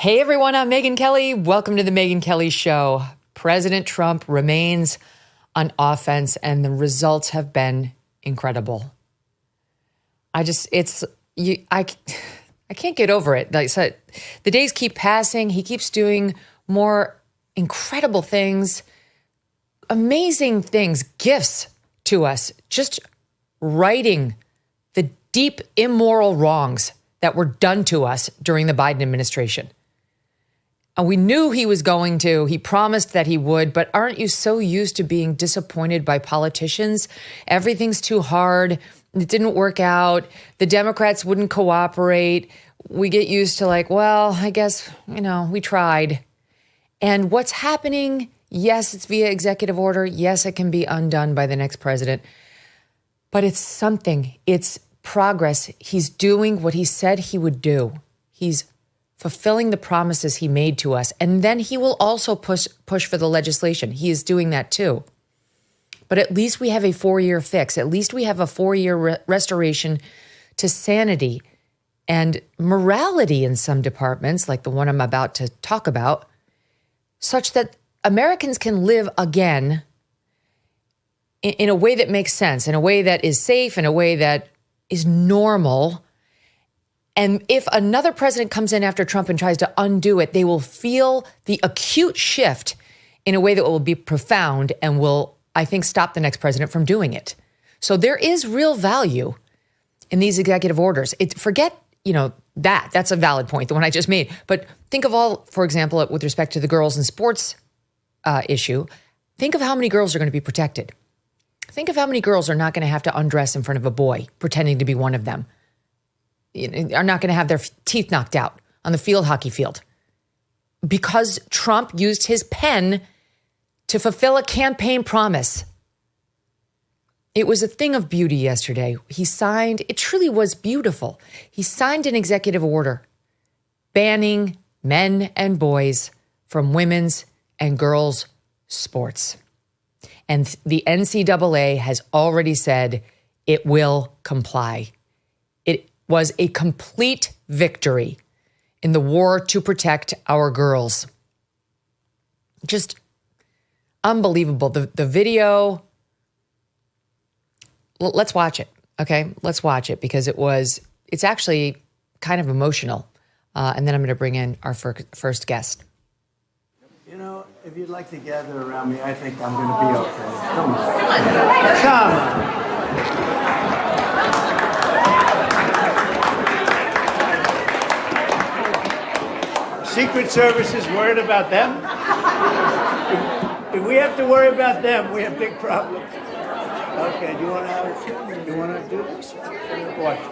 Hey everyone, I'm Megyn Kelly. Welcome to the Megyn Kelly Show. President Trump remains on offense and the results have been incredible. I can't get over it. The days keep passing. He keeps doing more incredible things, amazing things, gifts to us, just righting the deep immoral wrongs that were done to us during the Biden administration. And we knew he was going to. He promised that he would, but aren't you so used to being disappointed by politicians? Everything's too hard. It didn't work out. The Democrats wouldn't cooperate. We get used to I guess, we tried. And what's happening, yes, it's via executive order. Yes, it can be undone by the next president. But it's something. It's progress. He's doing what he said he would do. He's fulfilling the promises he made to us. And then he will also push for the legislation. He is doing that too. But at least we have a 4-year fix. At least we have a 4-year restoration to sanity and morality in some departments, like the one I'm about to talk about, such that Americans can live again in a way that makes sense, in a way that is safe, in a way that is normal. And if another president comes in after Trump and tries to undo it, they will feel the acute shift in a way that will be profound and will, I think, stop the next president from doing it. So there is real value in these executive orders. That's a valid point, the one I just made. But think of all, for example, with respect to the girls in sports issue, think of how many girls are going to be protected. Think of how many girls are not going to have to undress in front of a boy pretending to be one of them. Are not going to have their teeth knocked out on the field hockey field because Trump used his pen to fulfill a campaign promise. It was a thing of beauty yesterday. It truly was beautiful. He signed an executive order banning men and boys from women's and girls' sports. And the NCAA has already said it will comply. It was a complete victory in the war to protect our girls. Just unbelievable. The video, let's watch it, okay? Let's watch it because it's actually kind of emotional. And then I'm going to bring in our first guest. If you'd like to gather around me, I think I'm going to be okay. Come on. Come on. Secret Service is worried about them. If we have to worry about them, we have big problems. Okay, do you want to do this?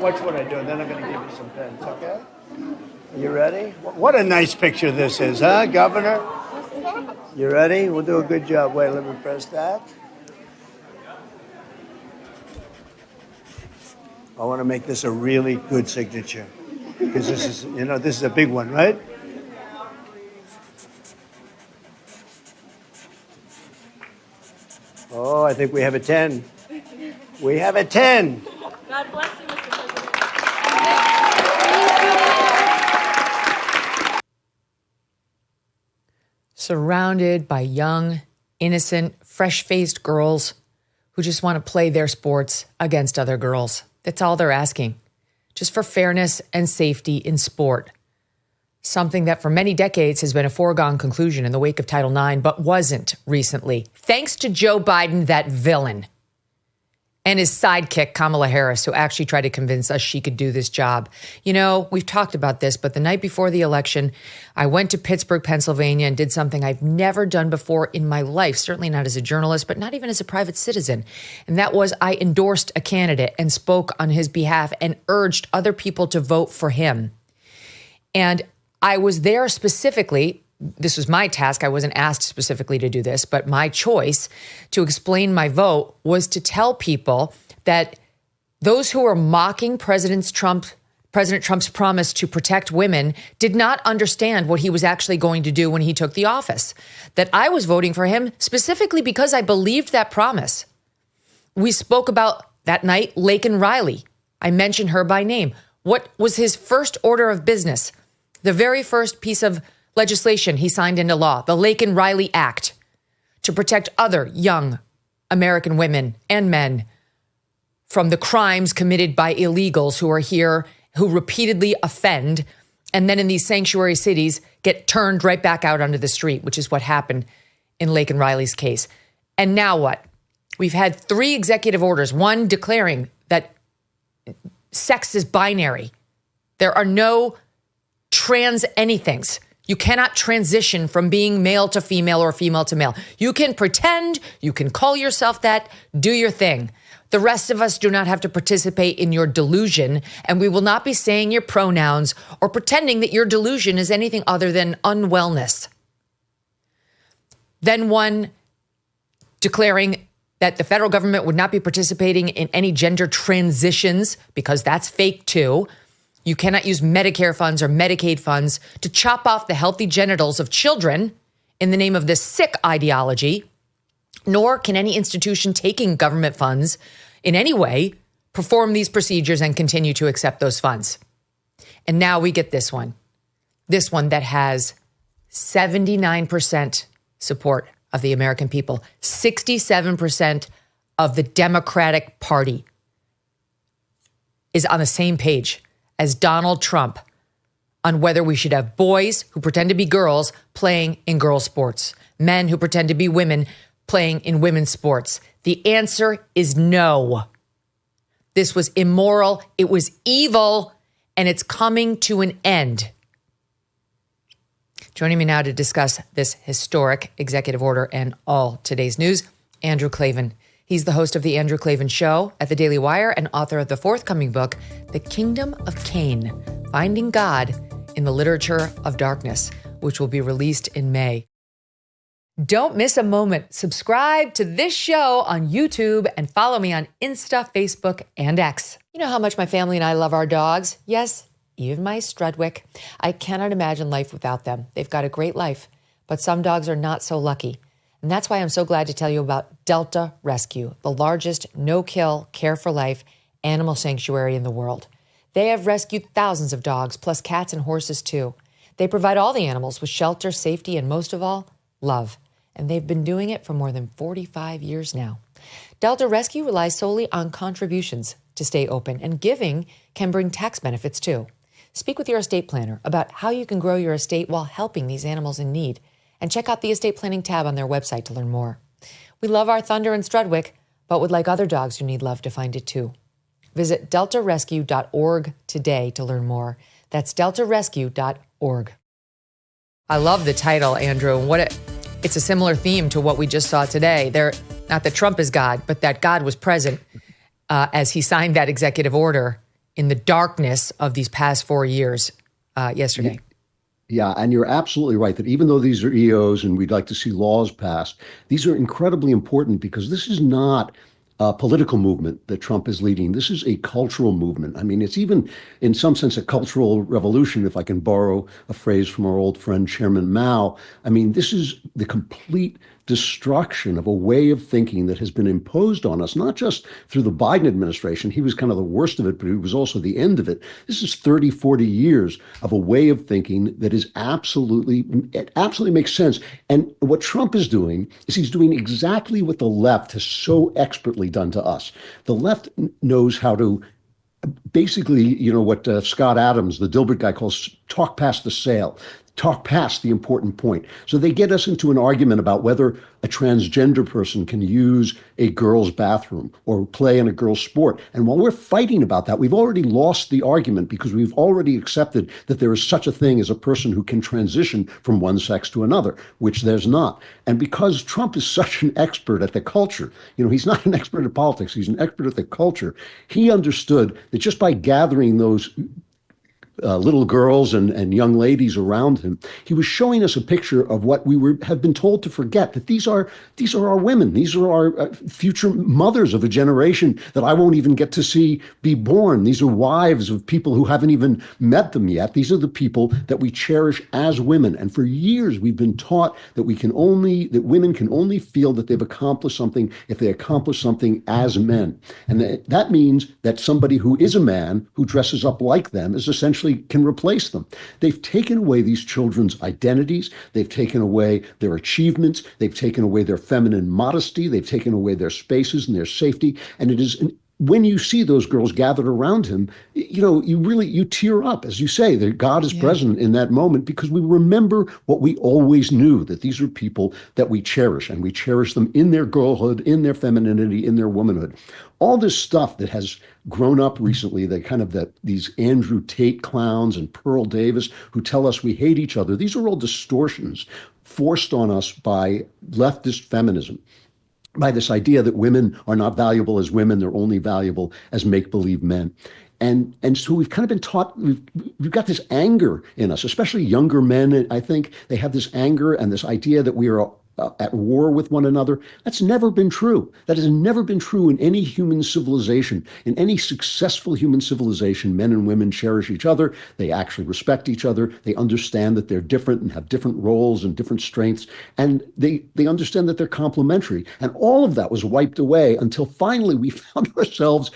Watch what I do, and then I'm going to give you some pens, okay? Are you ready? What a nice picture this is, huh, Governor? You ready? We'll do a good job. Wait, let me press that. I want to make this a really good signature because this is a big one, right? Oh, I think we have a 10. We have a 10. God bless you, Mr. President. Surrounded by young, innocent, fresh-faced girls who just want to play their sports against other girls. That's all they're asking, just for fairness and safety in sport. Something that for many decades has been a foregone conclusion in the wake of Title IX, but wasn't recently. Thanks to Joe Biden, that villain, and his sidekick, Kamala Harris, who actually tried to convince us she could do this job. We've talked about this, but the night before the election, I went to Pittsburgh, Pennsylvania, and did something I've never done before in my life, certainly not as a journalist, but not even as a private citizen. And that was I endorsed a candidate and spoke on his behalf and urged other people to vote for him. And I was there specifically. This was my task. I wasn't asked specifically to do this, but my choice to explain my vote was to tell people that those who are mocking President Trump's promise to protect women did not understand what he was actually going to do when he took the office. That I was voting for him specifically because I believed that promise. We spoke about that night, Laken Riley. I mentioned her by name. What was his first order of business The very first piece of legislation he signed into law, the Laken Riley Act, to protect other young American women and men from the crimes committed by illegals who are here, who repeatedly offend, and then in these sanctuary cities get turned right back out onto the street, which is what happened in Laken Riley's case. And now what? We've had 3 executive orders, one declaring that sex is binary. There are no trans anythings. You cannot transition from being male to female or female to male. You can pretend, you can call yourself that, do your thing. The rest of us do not have to participate in your delusion, and we will not be saying your pronouns or pretending that your delusion is anything other than unwellness. Then one declaring that the federal government would not be participating in any gender transitions because that's fake too. You cannot use Medicare funds or Medicaid funds to chop off the healthy genitals of children in the name of this sick ideology, nor can any institution taking government funds in any way perform these procedures and continue to accept those funds. And now we get this one that has 79% support of the American people, 67% of the Democratic Party is on the same page as Donald Trump on whether we should have boys who pretend to be girls playing in girls' sports, men who pretend to be women playing in women's sports. The answer is no. This was immoral, it was evil, and it's coming to an end. Joining me now to discuss this historic executive order and all today's news, Andrew Klavan. He's the host of The Andrew Klavan Show at the Daily Wire and author of the forthcoming book, The Kingdom of Cain, Finding God in the Literature of Darkness, which will be released in May. Don't miss a moment. Subscribe to this show on YouTube and follow me on Insta, Facebook, and X. You know how much my family and I love our dogs? Yes, even my Strudwick. I cannot imagine life without them. They've got a great life, but some dogs are not so lucky. And that's why I'm so glad to tell you about Delta Rescue, the largest no-kill, care-for-life animal sanctuary in the world. They have rescued thousands of dogs, plus cats and horses too. They provide all the animals with shelter, safety, and most of all, love. And they've been doing it for more than 45 years now. Delta Rescue relies solely on contributions to stay open, and giving can bring tax benefits too. Speak with your estate planner about how you can grow your estate while helping these animals in need. And check out the estate planning tab on their website to learn more. We love our Thunder and Strudwick, but would like other dogs who need love to find it too. Visit deltarescue.org today to learn more. That's deltarescue.org. I love the title, Andrew. It's a similar theme to what we just saw today. Not that Trump is God, but that God was present as he signed that executive order in the darkness of these past 4 years yesterday. Yeah, and you're absolutely right that even though these are EOs and we'd like to see laws passed, these are incredibly important because this is not a political movement that Trump is leading. This is a cultural movement. I mean, it's even in some sense a cultural revolution, if I can borrow a phrase from our old friend Chairman Mao. I mean, this is the complete destruction of a way of thinking that has been imposed on us, not just through the Biden administration. He was kind of the worst of it, but he was also the end of it. This is 30, 40 years of a way of thinking that is it absolutely makes sense. And what Trump is doing is he's doing exactly what the left has so expertly done to us. The left knows how to basically, what Scott Adams, the Dilbert guy, calls talk past the sale. Talk past the important point. So they get us into an argument about whether a transgender person can use a girl's bathroom or play in a girl's sport. And while we're fighting about that, we've already lost the argument because we've already accepted that there is such a thing as a person who can transition from one sex to another, which there's not. And because Trump is such an expert at the culture, he's not an expert at politics, he's an expert at the culture. He understood that just by gathering those little girls and young ladies around him, he was showing us a picture of what we have been told to forget, that these are our women. These are our future mothers of a generation that I won't even get to see be born. These are wives of people who haven't even met them yet. These are the people that we cherish as women. And for years, we've been taught that women can only feel that they've accomplished something if they accomplish something as men. And that means that somebody who is a man who dresses up like them is essentially actually can replace them. They've taken away these children's identities. They've taken away their achievements. They've taken away their feminine modesty. They've taken away their spaces and their safety. And it is when you see those girls gathered around him, you tear up, as you say, that God is present in that moment, because we remember what we always knew, that these are people that we cherish, and we cherish them in their girlhood, in their femininity, in their womanhood. All this stuff that has grown up recently, these Andrew Tate clowns and Pearl Davis who tell us we hate each other, these are all distortions forced on us by leftist feminism, by this idea that women are not valuable as women, they're only valuable as make-believe men. And so we've kind of been taught, we've got this anger in us, especially younger men. I think they have this anger and this idea that we are at war with one another. That's never been true. That has never been true in any human civilization. In any successful human civilization, men and women cherish each other. They actually respect each other. They understand that they're different and have different roles and different strengths. And they understand that they're complementary. And all of that was wiped away until finally we found ourselves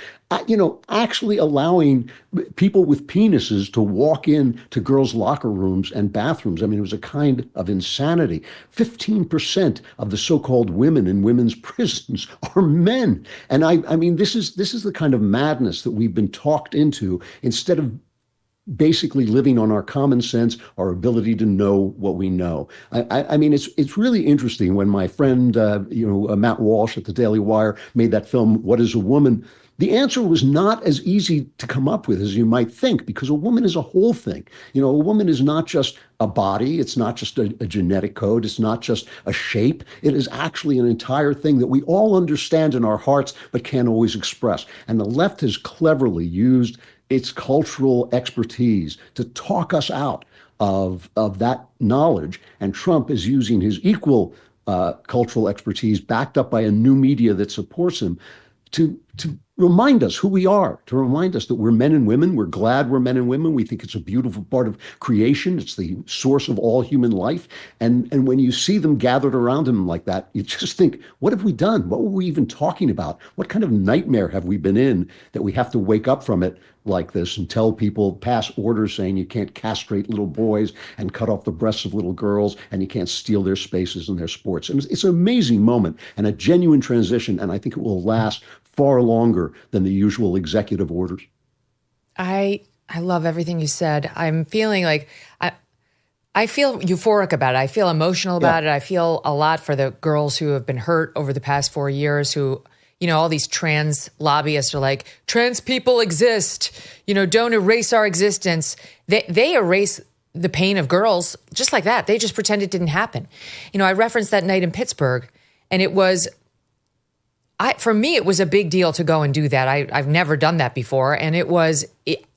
actually allowing people with penises to walk in to girls' locker rooms and bathrooms. I mean, it was a kind of insanity. 15% of the so-called women in women's prisons are men. And I mean, this is the kind of madness that we've been talked into, instead of basically living on our common sense, our ability to know what we know. I mean, it's really interesting when my friend, Matt Walsh at the Daily Wire made that film, What is a Woman? The answer was not as easy to come up with as you might think, because a woman is a whole thing. A woman is not just a body. It's not just a genetic code. It's not just a shape. It is actually an entire thing that we all understand in our hearts, but can't always express. And the left has cleverly used its cultural expertise to talk us out of that knowledge. And Trump is using his equal cultural expertise, backed up by a new media that supports him, to remind us who we are, to remind us that we're men and women. We're glad we're men and women. We think it's a beautiful part of creation. It's the source of all human life. And when you see them gathered around him like that, you just think, what have we done? What were we even talking about? What kind of nightmare have we been in that we have to wake up from it like this and tell people, pass orders saying you can't castrate little boys and cut off the breasts of little girls, and you can't steal their spaces and their sports. And it's an amazing moment and a genuine transition. And I think it will last far longer than the usual executive orders. I love everything you said. I'm feeling like I feel euphoric about it. I feel emotional about it. I feel a lot for the girls who have been hurt over the past 4 years, who, all these trans lobbyists are like, trans people exist, don't erase our existence. They erase the pain of girls just like that. They just pretend it didn't happen. I referenced that night in Pittsburgh, and it was, for me, it was a big deal to go and do that. I've never done that before, and it was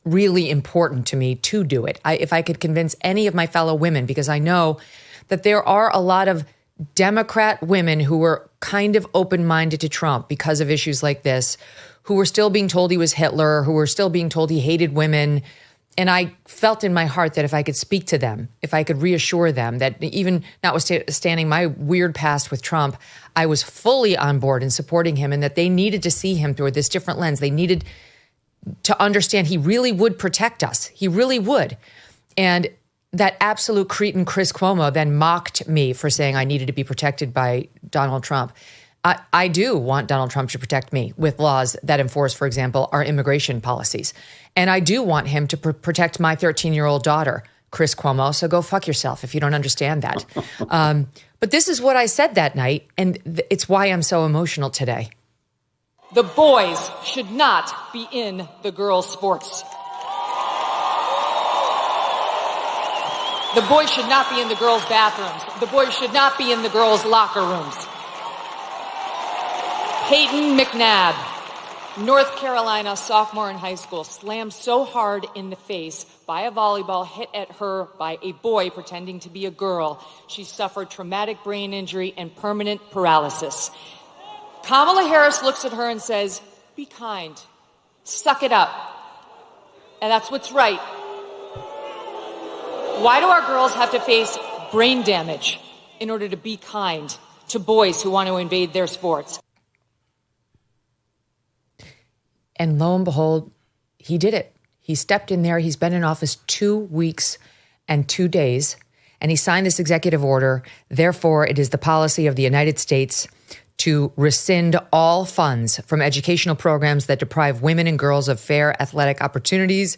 really important to me to do it. If I could convince any of my fellow women, because I know that there are a lot of Democrat women who were kind of open-minded to Trump because of issues like this, who were still being told he was Hitler, who were still being told he hated women. And I felt in my heart that if I could speak to them, if I could reassure them that even notwithstanding my weird past with Trump, I was fully on board in supporting him, and that they needed to see him through this different lens. They needed to understand he really would protect us. He really would. And that absolute cretin Chris Cuomo then mocked me for saying I needed to be protected by Donald Trump. I do want Donald Trump to protect me with laws that enforce, for example, our immigration policies. And I do want him to protect my 13-year-old daughter, Chris Cuomo. So go fuck yourself if you don't understand that. But this is what I said that night, and it's why I'm so emotional today. The boys should not be in the girls' sports. The boys should not be in the girls' bathrooms. The boys should not be in the girls' locker rooms. Peyton McNabb, North Carolina sophomore in high school, slammed so hard in the face by a volleyball hit at her by a boy pretending to be a girl. She suffered traumatic brain injury and permanent paralysis. Kamala Harris looks at her and says, be kind, suck it up. And that's what's right. Why do our girls have to face brain damage in order to be kind to boys who want to invade their sports? And lo and behold, he did it. He stepped in there. He's been in office 2 weeks and 2 days, and he signed this executive order. Therefore, it is the policy of the United States to rescind all funds from educational programs that deprive women and girls of fair athletic opportunities.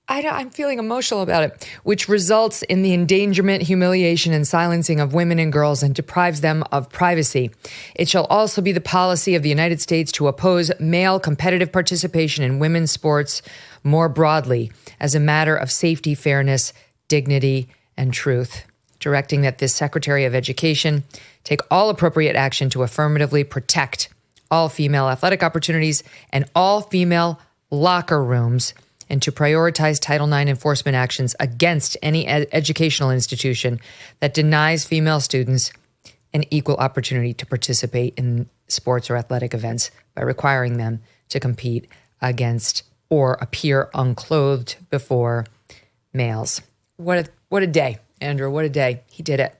I'm feeling emotional about it, which results in the endangerment, humiliation, and silencing of women and girls and deprives them of privacy. It shall also be the policy of the United States to oppose male competitive participation in women's sports more broadly as a matter of safety, fairness, dignity, and truth, directing that this Secretary of Education take all appropriate action to affirmatively protect all female athletic opportunities and all female locker rooms, and to prioritize Title IX enforcement actions against any educational institution that denies female students an equal opportunity to participate in sports or athletic events by requiring them to compete against or appear unclothed before males. What a day, Andrew. What a day. He did it.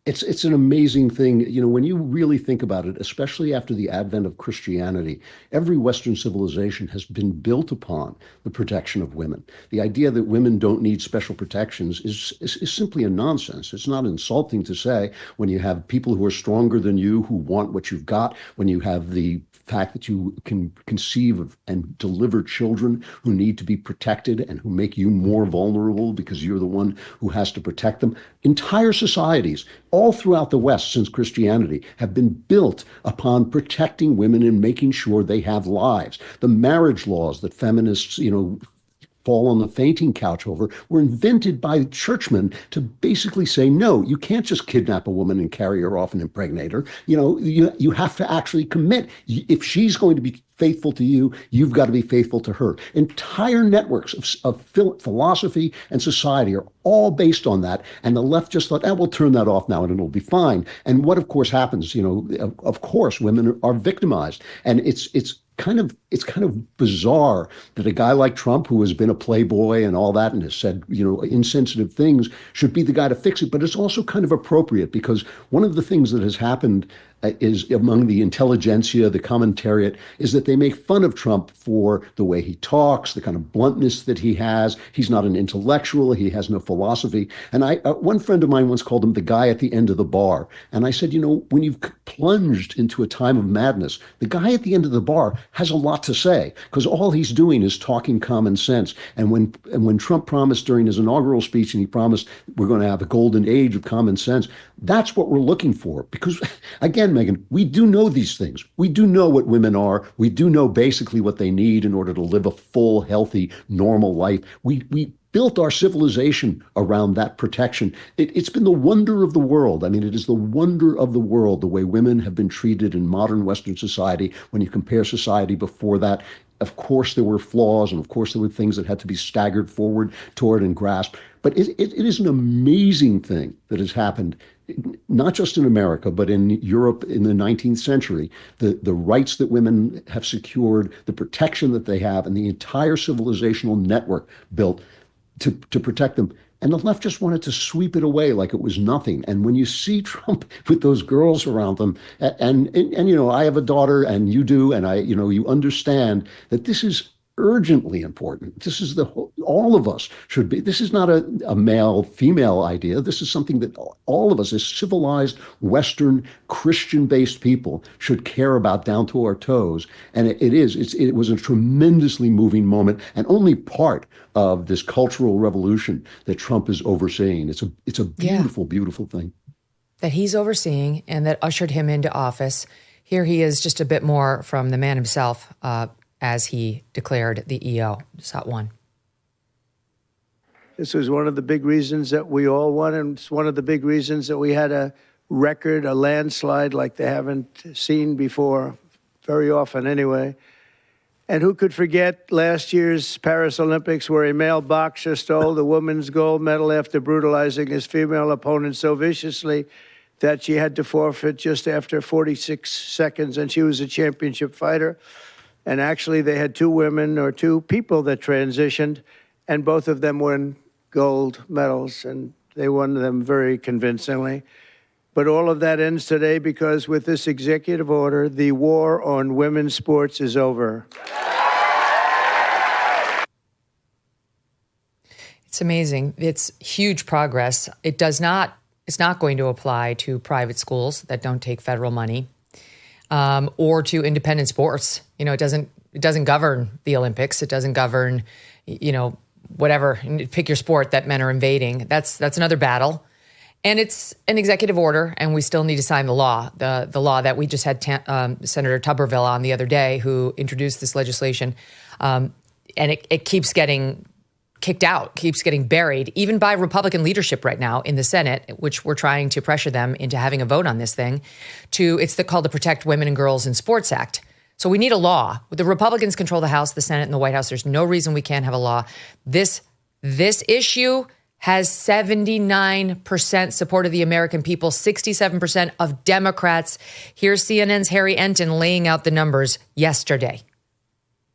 It's an amazing thing. You know, when you really think about it, especially after the advent of Christianity, every Western civilization has been built upon the protection of women. The idea that women don't need special protections is simply a nonsense. It's not insulting to say when you have people who are stronger than you, who want what you've got, when you have the fact that you can conceive of and deliver children who need to be protected and who make you more vulnerable because you're the one who has to protect them. Entire societies all throughout the West since Christianity have been built upon protecting women and making sure they have lives. The marriage laws that feminists, fall on the fainting couch over were invented by churchmen to basically say, no, you can't just kidnap a woman and carry her off and impregnate her. You have to actually commit. If she's going to be faithful to you, you've got to be faithful to her. Entire networks of philosophy and society are all based on that. And the left just thought, we'll turn that off now and it'll be fine. And what, of course, happens, of course, women are victimized. And it's kind of bizarre that a guy like Trump, who has been a playboy and all that and has said, insensitive things, should be the guy to fix it. But it's also kind of appropriate because one of the things that has happened is among the intelligentsia, the commentariat, is that they make fun of Trump for the way he talks, the kind of bluntness that he has. He's not an intellectual. He has no philosophy. And one friend of mine once called him the guy at the end of the bar. And I said, when you've plunged into a time of madness, the guy at the end of the bar has a lot to say because all he's doing is talking common sense. And when Trump promised during his inaugural speech, and he promised we're going to have a golden age of common sense, that's what we're looking for. Because again, Megyn, we do know these things. We do know what women are. We do know basically what they need in order to live a full, healthy, normal life. We built our civilization around that protection. It's been the wonder of the world. I mean, it is the wonder of the world, the way women have been treated in modern Western society. When you compare society before that, of course, there were flaws, and of course, there were things that had to be staggered forward toward and grasped. But it is an amazing thing that has happened, not just in America, but in Europe in the 19th century. The rights that women have secured, the protection that they have, and the entire civilizational network built to protect them. And the left just wanted to sweep it away like it was nothing. And when you see Trump with those girls around them, and I have a daughter, and you do, and you understand that this is urgently important. This is all of us should be. This is not a male-female idea. This is something that all of us as civilized, Western, Christian-based people should care about down to our toes. And it was a tremendously moving moment and only part of this cultural revolution that Trump is overseeing. It's a beautiful, beautiful thing. That he's overseeing and that ushered him into office. Here he is, just a bit more from the man himself, as he declared the EO. Shot one. This was one of the big reasons that we all won, and it's one of the big reasons that we had a landslide like they haven't seen before, very often anyway. And who could forget last year's Paris Olympics, where a male boxer stole the women's gold medal after brutalizing his female opponent so viciously that she had to forfeit just after 46 seconds, and she was a championship fighter. And actually, they had two people that transitioned, and both of them won gold medals, and they won them very convincingly. But all of that ends today because with this executive order, the war on women's sports is over. It's amazing. It's huge progress. It's not going to apply to private schools that don't take federal money, or to independent sports. It doesn't govern the Olympics. It doesn't govern, whatever, pick your sport that men are invading. That's another battle. And it's an executive order, and we still need to sign the law. The law that we just had Senator Tuberville on the other day, who introduced this legislation. And it keeps getting kicked out, keeps getting buried, even by Republican leadership right now in the Senate, which we're trying to pressure them into having a vote on this thing. It's called the Protect Women and Girls in Sports Act. So we need a law. The Republicans control the House, the Senate, and the White House. There's no reason we can't have a law. This issue has 79% support of the American people, 67% of Democrats. Here's CNN's Harry Enton laying out the numbers yesterday.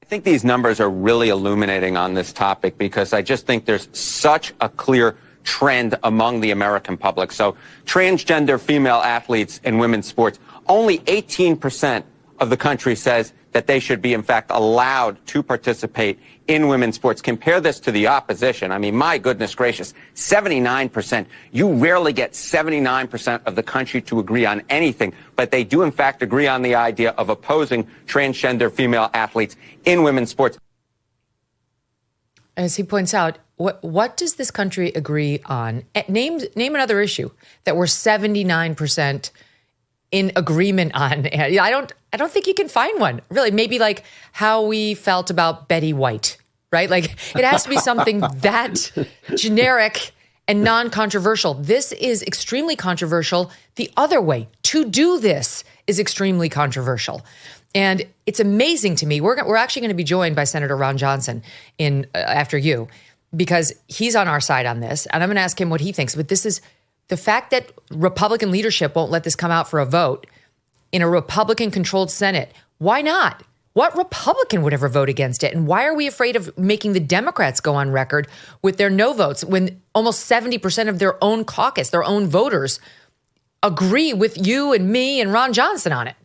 I think these numbers are really illuminating on this topic, because I just think there's such a clear trend among the American public. So transgender female athletes in women's sports, only 18% of the country says that they should be, in fact, allowed to participate in women's sports. Compare this to the opposition. I mean, my goodness gracious, 79%. You rarely get 79% of the country to agree on anything, but they do, in fact, agree on the idea of opposing transgender female athletes in women's sports. As he points out, what does this country agree on? Name another issue that we're 79% in agreement on. I don't think you can find one, really. Maybe like how we felt about Betty White, right? Like, it has to be something that generic and non-controversial. This is extremely controversial the other way. To do this is extremely controversial. And it's amazing to me. We're actually going to be joined by Senator Ron Johnson after you, because he's on our side on this. And I'm going to ask him what he thinks. But this is the fact that Republican leadership won't let this come out for a vote in a Republican-controlled Senate. Why not? What Republican would ever vote against it? And why are we afraid of making the Democrats go on record with their no votes when almost 70% of their own caucus, their own voters, agree with you and me and Ron Johnson on it?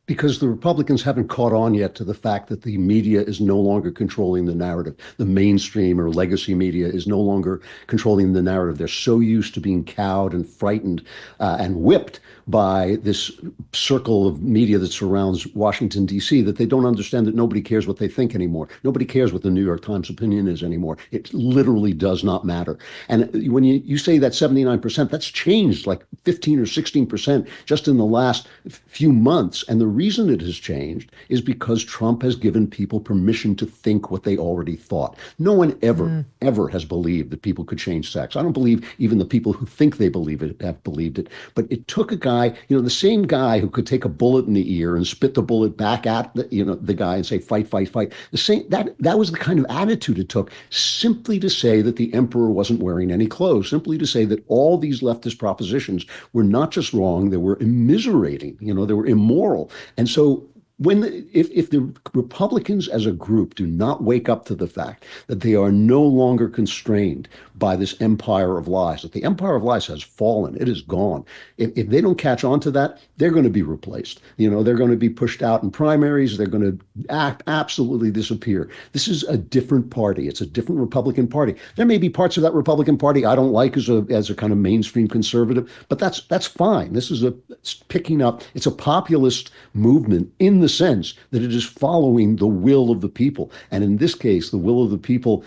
Because the Republicans haven't caught on yet to the fact that the media is no longer controlling the narrative. The mainstream or legacy media is no longer controlling the narrative. They're so used to being cowed and frightened and whipped by this circle of media that surrounds Washington, D.C., that they don't understand that nobody cares what they think anymore. Nobody cares what the New York Times opinion is anymore. It literally does not matter. And when you say that 79%, that's changed like 15 or 16% just in the last few months. And the reason it has changed is because Trump has given people permission to think what they already thought. No one ever has believed that people could change sex. I don't believe even the people who think they believe it have believed it. But it took a guy, the same guy who could take a bullet in the ear and spit the bullet back at the guy and say, fight, fight, fight. The same that was the kind of attitude it took, simply to say that the emperor wasn't wearing any clothes, simply to say that all these leftist propositions were not just wrong, they were immiserating, they were immoral. And so if the Republicans as a group do not wake up to the fact that they are no longer constrained by this empire of lies, that the empire of lies has fallen, it is gone. If they don't catch on to that, they're going to be replaced. They're going to be pushed out in primaries. They're going to absolutely disappear. This is a different party. It's a different Republican Party. There may be parts of that Republican Party I don't like as a kind of mainstream conservative, but that's fine. This is it's picking up. It's a populist movement in the sense that it is following the will of the people. And in this case, the will of the people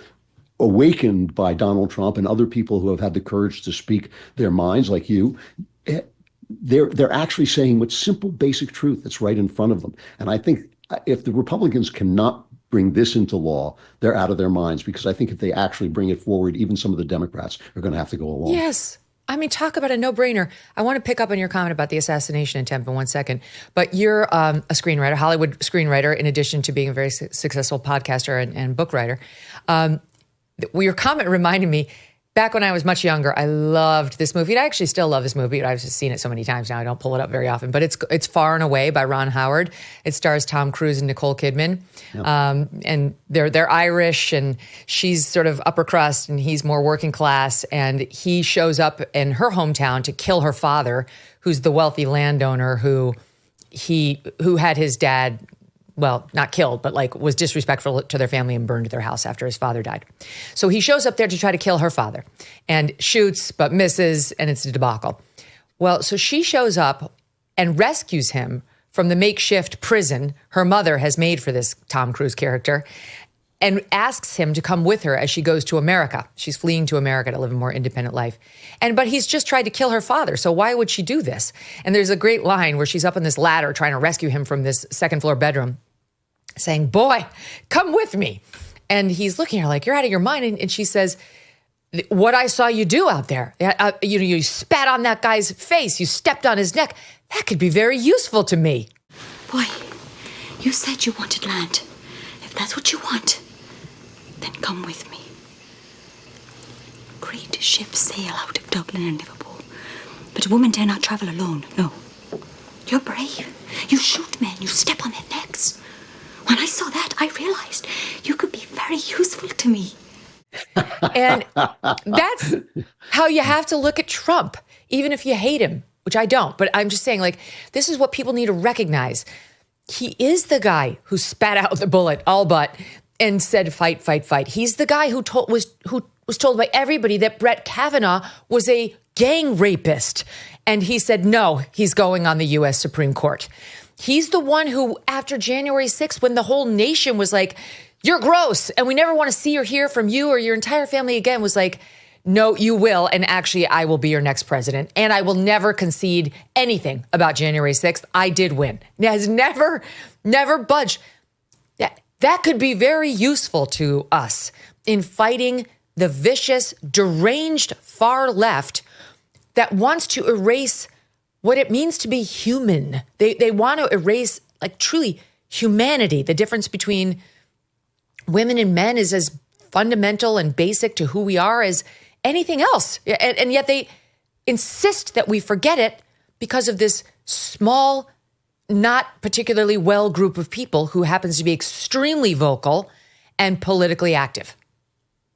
awakened by Donald Trump and other people who have had the courage to speak their minds, like you, they're actually saying what's simple, basic truth that's right in front of them. And I think if the Republicans cannot bring this into law, they're out of their minds, because I think if they actually bring it forward, even some of the Democrats are going to have to go along. Yes. I mean, talk about a no-brainer. I want to pick up on your comment about the assassination attempt in 1 second. But you're a screenwriter, Hollywood screenwriter, in addition to being a very successful podcaster and book writer. Your comment reminded me, back when I was much younger, I loved this movie. And I actually still love this movie. I've just seen it so many times now. I don't pull it up very often. But it's Far and Away by Ron Howard. It stars Tom Cruise and Nicole Kidman. Yep. And they're Irish, and she's sort of upper crust, and he's more working class. And he shows up in her hometown to kill her father, who's the wealthy landowner who had his dad well, not killed, but like was disrespectful to their family and burned their house after his father died. So he shows up there to try to kill her father and shoots, but misses, and it's a debacle. Well, so she shows up and rescues him from the makeshift prison her mother has made for this Tom Cruise character and asks him to come with her as she goes to America. She's fleeing to America to live a more independent life. But he's just tried to kill her father, so why would she do this? And there's a great line where she's up on this ladder trying to rescue him from this second floor bedroom, saying, boy, come with me. And he's looking at her like, you're out of your mind. And she says, what I saw you do out there, you spat on that guy's face, you stepped on his neck. That could be very useful to me. Boy, you said you wanted land. If that's what you want, then come with me. Great ships sail out of Dublin and Liverpool, but a woman dare not travel alone, no. You're brave. You shoot men, you step on their necks. When I saw that, I realized you could be very useful to me. And that's how you have to look at Trump, even if you hate him, which I don't. But I'm just saying, like, this is what people need to recognize. He is the guy who spat out the bullet, all but, and said, fight, fight, fight. He's the guy who was told by everybody that Brett Kavanaugh was a gang rapist. And he said, no, he's going on the U.S. Supreme Court. He's the one who, after January 6th, when the whole nation was like, you're gross, and we never want to see or hear from you or your entire family again, was like, no, you will, and actually, I will be your next president, and I will never concede anything about January 6th. I did win. It has never budged. That could be very useful to us in fighting the vicious, deranged far left that wants to erase what it means to be human. They want to erase, like, truly humanity. The difference between women and men is as fundamental and basic to who we are as anything else. And yet they insist that we forget it because of this small, not particularly well group of people who happens to be extremely vocal and politically active.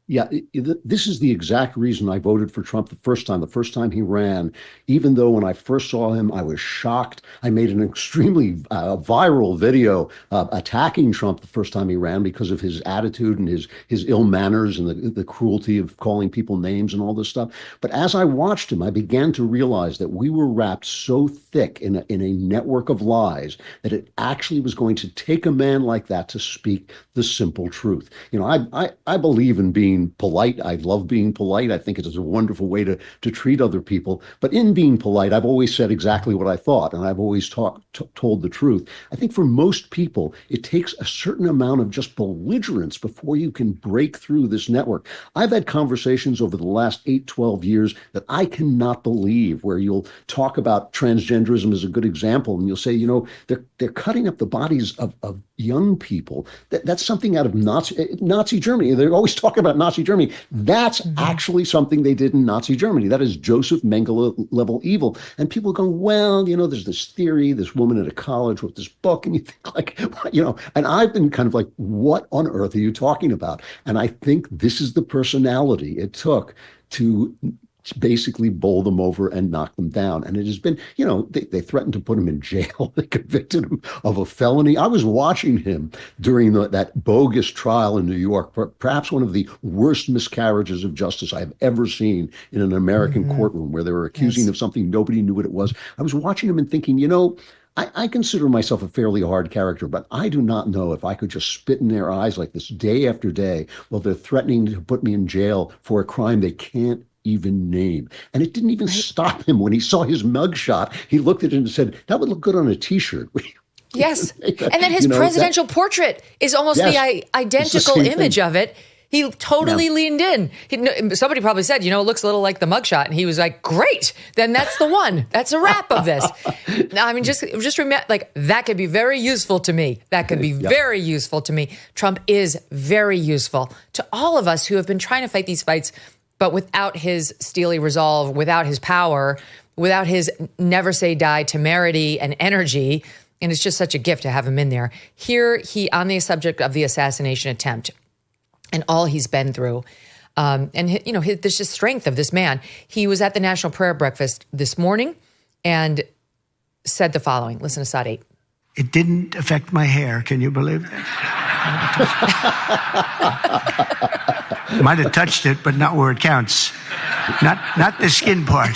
Yeah, this is the exact reason I voted for Trump the first time he ran, even though when I first saw him, I was shocked. I made an extremely viral video attacking Trump the first time he ran because of his attitude and his ill manners and the cruelty of calling people names and all this stuff. But as I watched him, I began to realize that we were wrapped so thick in a network of lies that it actually was going to take a man like that to speak the simple truth. You know, I believe in being polite. I love being polite. I think it is a wonderful way to treat other people. But in being polite, I've always said exactly what I thought, and I've always told the truth. I think for most people, it takes a certain amount of just belligerence before you can break through this network. I've had conversations over the last 8-12 years that I cannot believe, where you'll talk about transgenderism as a good example, and you'll say, you know, they're cutting up the bodies of young people. That's something out of Nazi Germany. They're always talking about Nazi Germany. That's actually something they did in Nazi Germany. That is Joseph Mengele level evil. And people go, well, you know, there's this theory, this woman at a college wrote this book, and you think like, you know, and I've been kind of like, what on earth are you talking about? And I think this is the personality it took to basically bowl them over and knock them down. And it has been, you know, they threatened to put him in jail. They convicted him of a felony. I was watching him during that bogus trial in New York, perhaps one of the worst miscarriages of justice I have ever seen in an American courtroom, where they were accusing of something nobody knew what it was. I was watching him and thinking, you know, I consider myself a fairly hard character, but I do not know if I could just spit in their eyes like this day after day while they're threatening to put me in jail for a crime they can't even name. And it didn't even stop him. When he saw his mugshot, he looked at it and said, that would look good on a T-shirt. Yes. And then his presidential portrait is almost the identical image of it. He totally leaned in. Somebody probably said, you know, it looks a little like the mugshot. And he was like, great, then that's the one. That's a wrap of this. I mean, just remember, like, that could be very useful to me. That could be very useful to me. Trump is very useful to all of us who have been trying to fight these fights, but without his steely resolve, without his power, without his never say die temerity and energy. And it's just such a gift to have him in there. Here, on the subject of the assassination attempt and all he's been through, and, you know, there's just strength of this man. He was at the National Prayer Breakfast this morning and said the following. Listen to Side 8. It didn't affect my hair. Can you believe that? Might have touched it, but not where it counts. Not the skin part.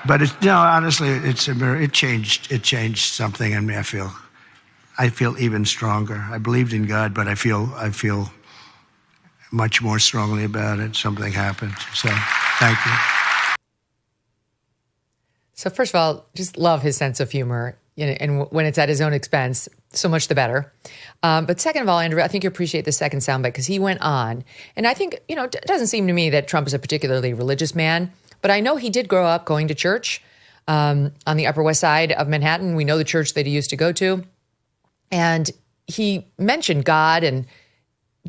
But honestly, it changed something in me. I feel even stronger. I believed in God, but I feel much more strongly about it. Something happened. So thank you. So first of all, just love his sense of humor, and when it's at his own expense, so much the better. But second of all, Andrew, I think you appreciate the second soundbite because he went on. And I think, it doesn't seem to me that Trump is a particularly religious man, but I know he did grow up going to church on the Upper West Side of Manhattan. We know the church that he used to go to. And he mentioned God and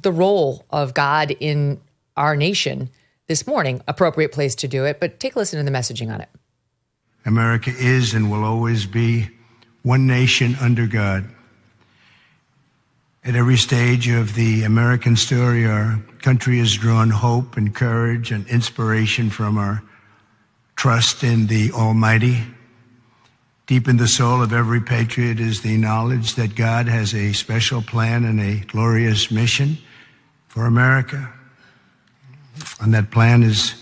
the role of God in our nation this morning. Appropriate place to do it, but take a listen to the messaging on it. America is and will always be one nation under God. At every stage of the American story, our country has drawn hope and courage and inspiration from our trust in the Almighty. Deep in the soul of every patriot is the knowledge that God has a special plan and a glorious mission for America. And that plan is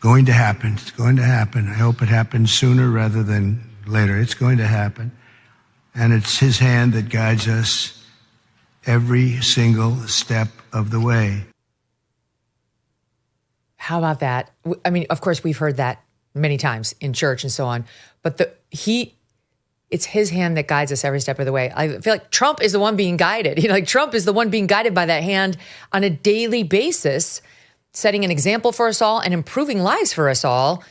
going to happen. It's going to happen. I hope it happens sooner rather than later. It's going to happen. And it's his hand that guides us every single step of the way. How about that? I mean, of course, we've heard that many times in church and so on, but it's his hand that guides us every step of the way. I feel like Trump is the one being guided. Trump is the one being guided by that hand on a daily basis, setting an example for us all and improving lives for us all.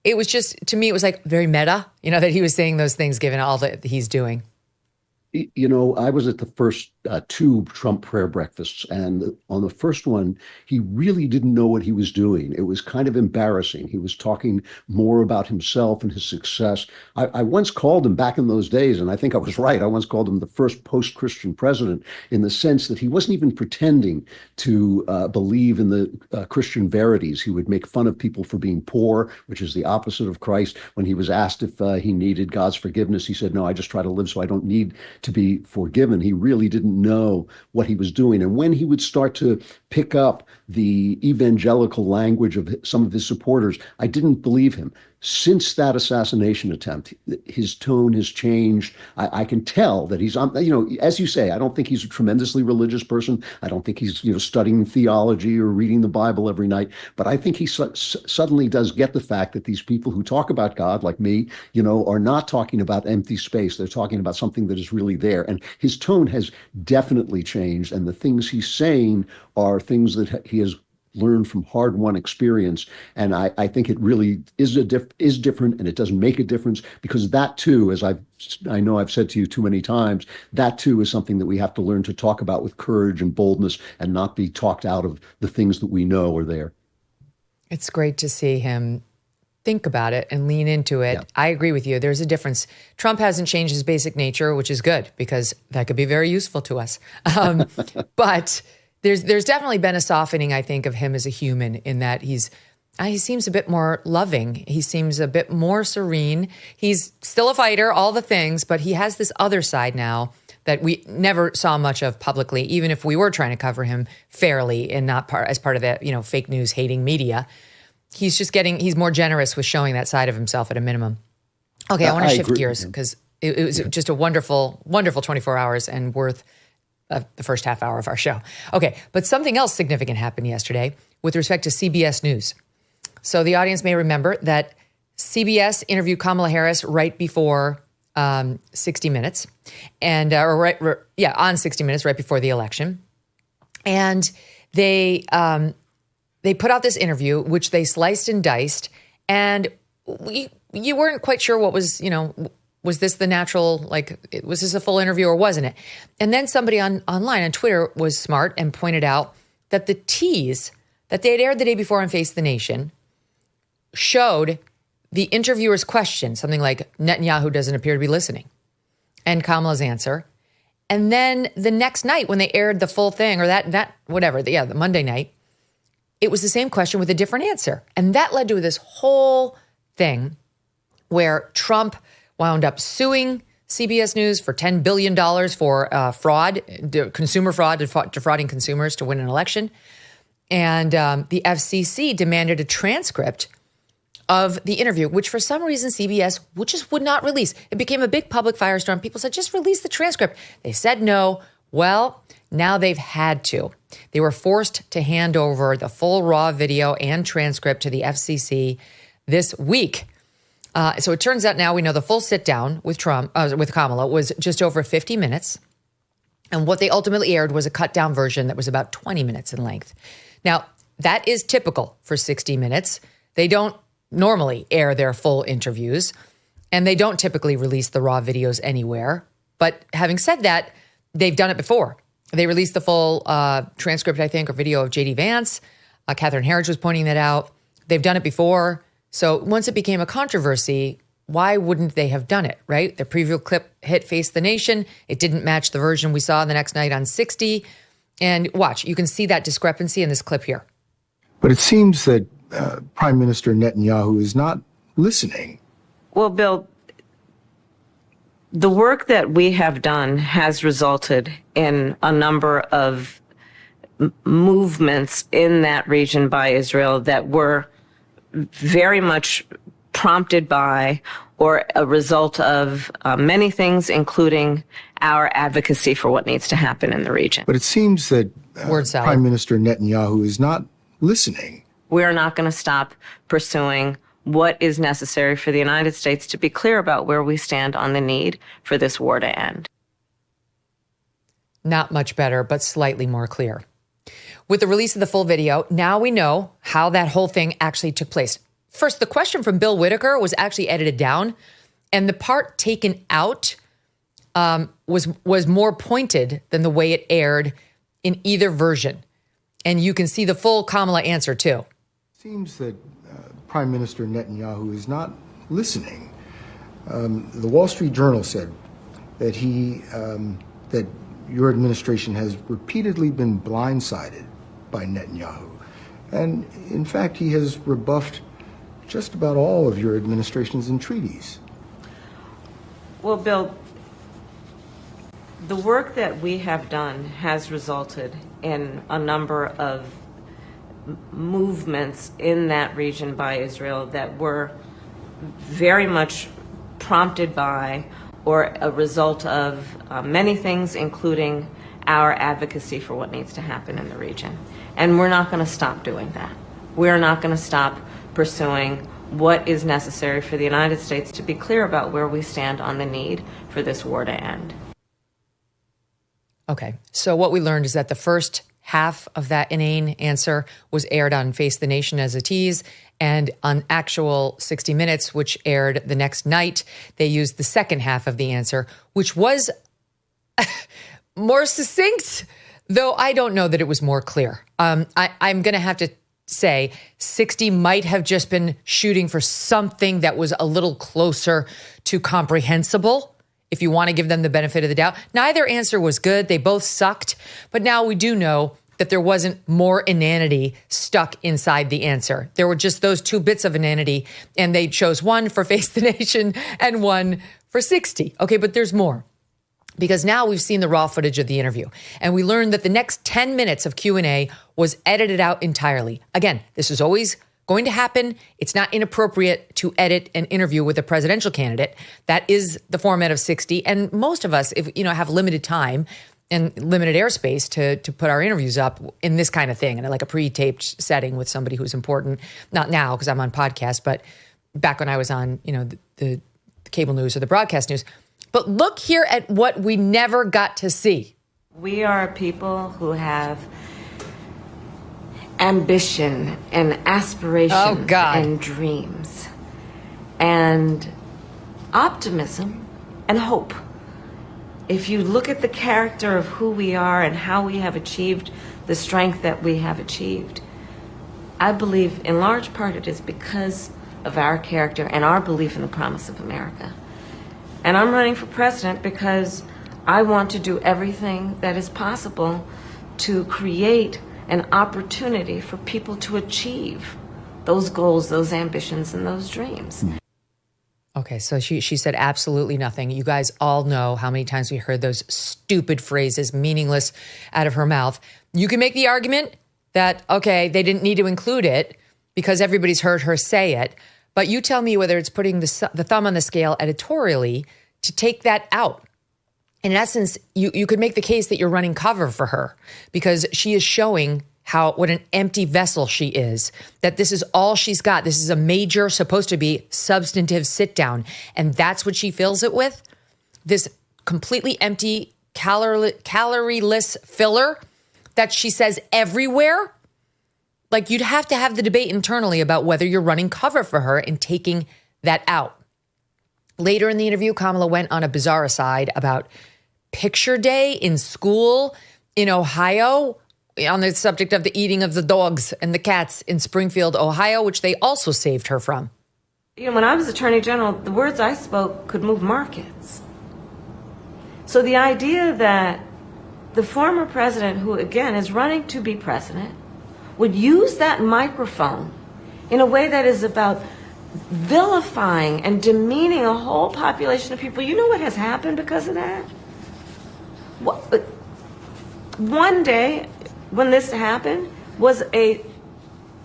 It was just, to me, it was like very meta, that he was saying those things given all that he's doing. I was at the first two Trump prayer breakfasts, and on the first one, he really didn't know what he was doing. It was kind of embarrassing. He was talking more about himself and his success. I once called him back in those days, and I think I was right. I once called him the first post-Christian president in the sense that he wasn't even pretending to believe in the Christian verities. He would make fun of people for being poor, which is the opposite of Christ. When he was asked if he needed God's forgiveness, he said, "No, I just try to live so I don't need to be forgiven." He really didn't know what he was doing. And when he would start to pick up the evangelical language of some of his supporters, I didn't believe him. Since that assassination attempt, his tone has changed. I can tell that he's on, as you say, I don't think he's a tremendously religious person. I don't think he's, studying theology or reading the Bible every night. But I think he suddenly does get the fact that these people who talk about God, like me, are not talking about empty space. They're talking about something that is really there. And his tone has definitely changed. And the things he's saying are things that he has learned from hard-won experience. And I think it really is different, and it does make a difference, because that too, as I know I've said to you too many times, that too is something that we have to learn to talk about with courage and boldness and not be talked out of the things that we know are there. It's great to see him think about it and lean into it. Yeah. I agree with you. There's a difference. Trump hasn't changed his basic nature, which is good, because that could be very useful to us. But There's definitely been a softening, I think, of him as a human, in that he seems a bit more loving. He seems a bit more serene. He's still a fighter, all the things, but he has this other side now that we never saw much of publicly, even if we were trying to cover him fairly and not as part of the fake news hating media. He's more generous with showing that side of himself at a minimum. Okay, I want to shift gears because it was just a wonderful, wonderful 24 hours and worth the first half hour of our show. Okay, but something else significant happened yesterday with respect to CBS News. So the audience may remember that CBS interviewed Kamala Harris right before 60 Minutes, and on 60 Minutes right before the election, and they put out this interview which they sliced and diced, and you weren't quite sure what was was this the natural, was this a full interview or wasn't it? And then somebody online on Twitter was smart and pointed out that the tease that they had aired the day before on Face the Nation showed the interviewer's question, something like, Netanyahu doesn't appear to be listening, and Kamala's answer. And then the next night when they aired the full thing, or the Monday night, it was the same question with a different answer. And that led to this whole thing where Trump wound up suing CBS News for $10 billion for fraud, consumer fraud, defrauding consumers to win an election. And the FCC demanded a transcript of the interview, which for some reason CBS just would not release. It became a big public firestorm. People said, just release the transcript. They said no. Well, now they've had to. They were forced to hand over the full raw video and transcript to the FCC this week. So it turns out now we know the full sit down with Kamala was just over 50 minutes. And what they ultimately aired was a cut down version that was about 20 minutes in length. Now, that is typical for 60 Minutes. They don't normally air their full interviews, and they don't typically release the raw videos anywhere. But having said that, they've done it before. They released the full transcript, I think, or video of J.D. Vance. Catherine Herridge was pointing that out. They've done it before. So once it became a controversy, why wouldn't they have done it, right? The preview clip hit Face the Nation. It didn't match the version we saw the next night on 60. And watch, you can see that discrepancy in this clip here. But it seems that Prime Minister Netanyahu is not listening. Well, Bill, the work that we have done has resulted in a number of movements in that region by Israel that were very much prompted by or a result of many things, including our advocacy for what needs to happen in the region. But it seems that Prime Minister Netanyahu is not listening. We are not going to stop pursuing what is necessary for the United States to be clear about where we stand on the need for this war to end. Not much better, but slightly more clear. With the release of the full video, now we know how that whole thing actually took place. First, the question from Bill Whitaker was actually edited down, and the part taken out was more pointed than the way it aired in either version. And you can see the full Kamala answer, too. It seems that Prime Minister Netanyahu is not listening. The Wall Street Journal said that that your administration has repeatedly been blindsided by Netanyahu. And in fact, he has rebuffed just about all of your administration's entreaties. Well, Bill, the work that we have done has resulted in a number of movements in that region by Israel that were very much prompted by or a result of many things, including our advocacy for what needs to happen in the region. And we're not going to stop doing that. We're not going to stop pursuing what is necessary for the United States to be clear about where we stand on the need for this war to end. Okay, so what we learned is that the first half of that inane answer was aired on Face the Nation as a tease, and on actual 60 Minutes, which aired the next night, they used the second half of the answer, which was more succinct, though I don't know that it was more clear. I'm going to have to say 60 might have just been shooting for something that was a little closer to comprehensible, if you want to give them the benefit of the doubt. Neither answer was good. They both sucked. But now we do know that there wasn't more inanity stuck inside the answer. There were just those two bits of inanity, and they chose one for Face the Nation and one for 60. Okay, but there's more. Because now we've seen the raw footage of the interview, and we learned that the next 10 minutes of Q&A was edited out entirely. Again, this is always going to happen. It's not inappropriate to edit an interview with a presidential candidate. That is the format of 60. And most of us, if have limited time and limited airspace to put our interviews up in this kind of thing, in like a pre-taped setting with somebody who's important. Not now because I'm on podcast, but back when I was on, the cable news or the broadcast news. But look here at what we never got to see. We are a people who have ambition and aspirations and dreams and optimism and hope. If you look at the character of who we are and how we have achieved the strength that we have achieved, I believe in large part it is because of our character and our belief in the promise of America. And I'm running for president because I want to do everything that is possible to create an opportunity for people to achieve those goals, those ambitions, and those dreams. Okay, so she said absolutely nothing. You guys all know how many times we heard those stupid phrases, meaningless, out of her mouth. You can make the argument that, okay, they didn't need to include it because everybody's heard her say it. But you tell me whether it's putting the thumb on the scale editorially to take that out. In essence, you could make the case that you're running cover for her because she is showing what an empty vessel she is, that this is all she's got. This is a major, supposed to be substantive sit down. And that's what she fills it with. This completely empty, calorieless filler that she says everywhere. Like, you'd have to have the debate internally about whether you're running cover for her and taking that out. Later in the interview, Kamala went on a bizarre aside about picture day in school in Ohio, on the subject of the eating of the dogs and the cats in Springfield, Ohio, which they also saved her from. When I was Attorney General, the words I spoke could move markets. So the idea that the former president, who again is running to be president, would use that microphone in a way that is about vilifying and demeaning a whole population of people. You know what has happened because of that? One day when this happened was a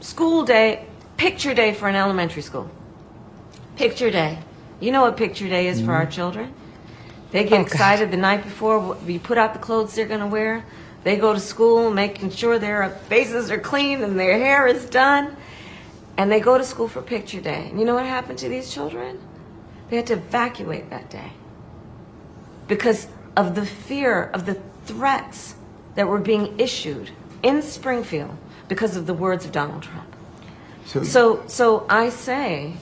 school day, picture day for an elementary school. Picture day. You know what picture day is for our children? They get excited the night before. You put out the clothes they're going to wear. They go to school making sure their faces are clean and their hair is done. And they go to school for picture day. And you know what happened to these children? They had to evacuate that day because of the fear of the threats that were being issued in Springfield because of the words of Donald Trump. So I say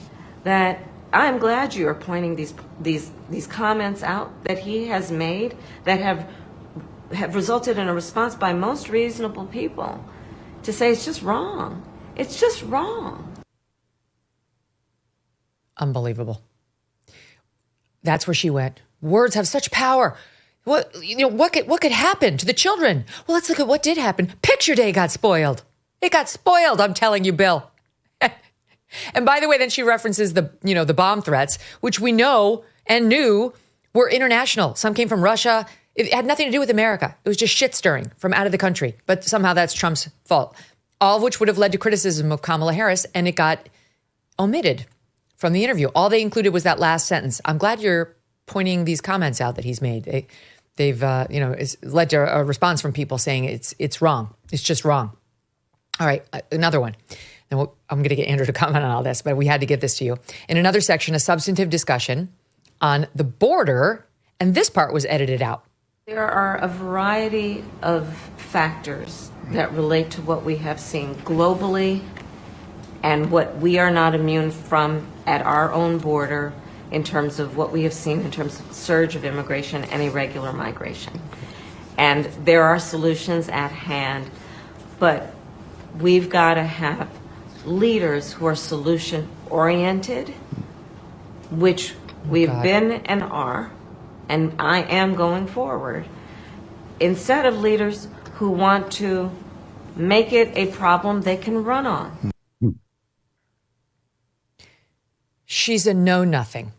that I'm glad you are pointing these comments out that he has made that have resulted in a response by most reasonable people to say it's just wrong. It's just wrong. Unbelievable. That's where she went. Words have such power. What could happen to the children? Well, let's look at what did happen. Picture day got spoiled. It got spoiled, I'm telling you, Bill. And by the way, then she references the bomb threats, which we know and knew were international. Some came from Russia. It had nothing to do with America. It was just shit stirring from out of the country. But somehow that's Trump's fault. All of which would have led to criticism of Kamala Harris, and it got omitted from the interview. All they included was that last sentence. I'm glad you're pointing these comments out that he's made. They've it's led to a response from people saying it's wrong. It's just wrong. All right, another one. Then I'm going to get Andrew to comment on all this, but we had to get this to you. In another section, a substantive discussion on the border, and this part was edited out. There are a variety of factors that relate to what we have seen globally and what we are not immune from at our own border in terms of what we have seen in terms of surge of immigration and irregular migration. And there are solutions at hand, but we've got to have leaders who are solution-oriented, which we've been and are, and I am going forward, instead of leaders who want to make it a problem they can run on. She's a know-nothing.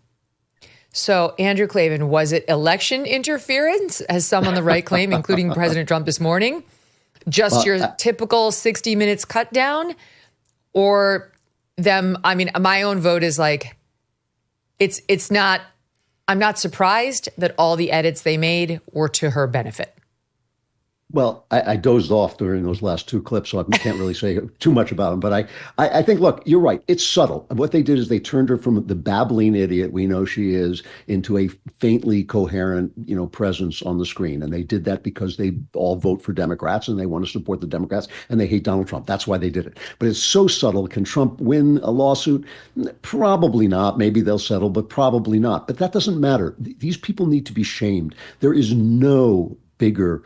So, Andrew Klavan, was it election interference, as some on the right claim, including President Trump this morning? Just your typical 60 minutes cut down? Or them, my own vote is like, it's not, I'm not surprised that all the edits they made were to her benefit. Well, I dozed off during those last two clips, so I can't really say too much about them. But I think, look, you're right. It's subtle. And what they did is they turned her from the babbling idiot we know she is into a faintly coherent, presence on the screen. And they did that because they all vote for Democrats and they want to support the Democrats and they hate Donald Trump. That's why they did it. But it's so subtle. Can Trump win a lawsuit? Probably not. Maybe they'll settle, but probably not. But that doesn't matter. These people need to be shamed. There is no bigger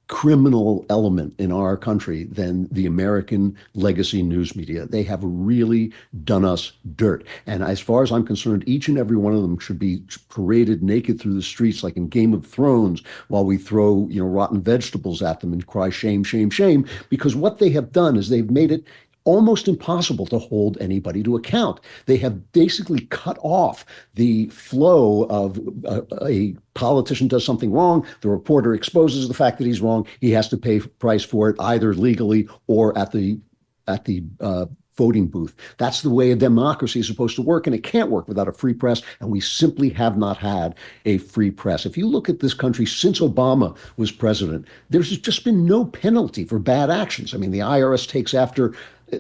criminal element in our country than the American legacy news media. They have really done us dirt. And as far as I'm concerned, each and every one of them should be paraded naked through the streets like in Game of Thrones while we throw, rotten vegetables at them and cry shame, shame, shame, because what they have done is they've made it almost impossible to hold anybody to account. They have basically cut off the flow of a politician does something wrong, the reporter exposes the fact that he's wrong, he has to pay price for it either legally or at the voting booth. That's the way a democracy is supposed to work, and it can't work without a free press, and we simply have not had a free press. If you look at this country since Obama was president, there's just been no penalty for bad actions. I mean, the IRS takes after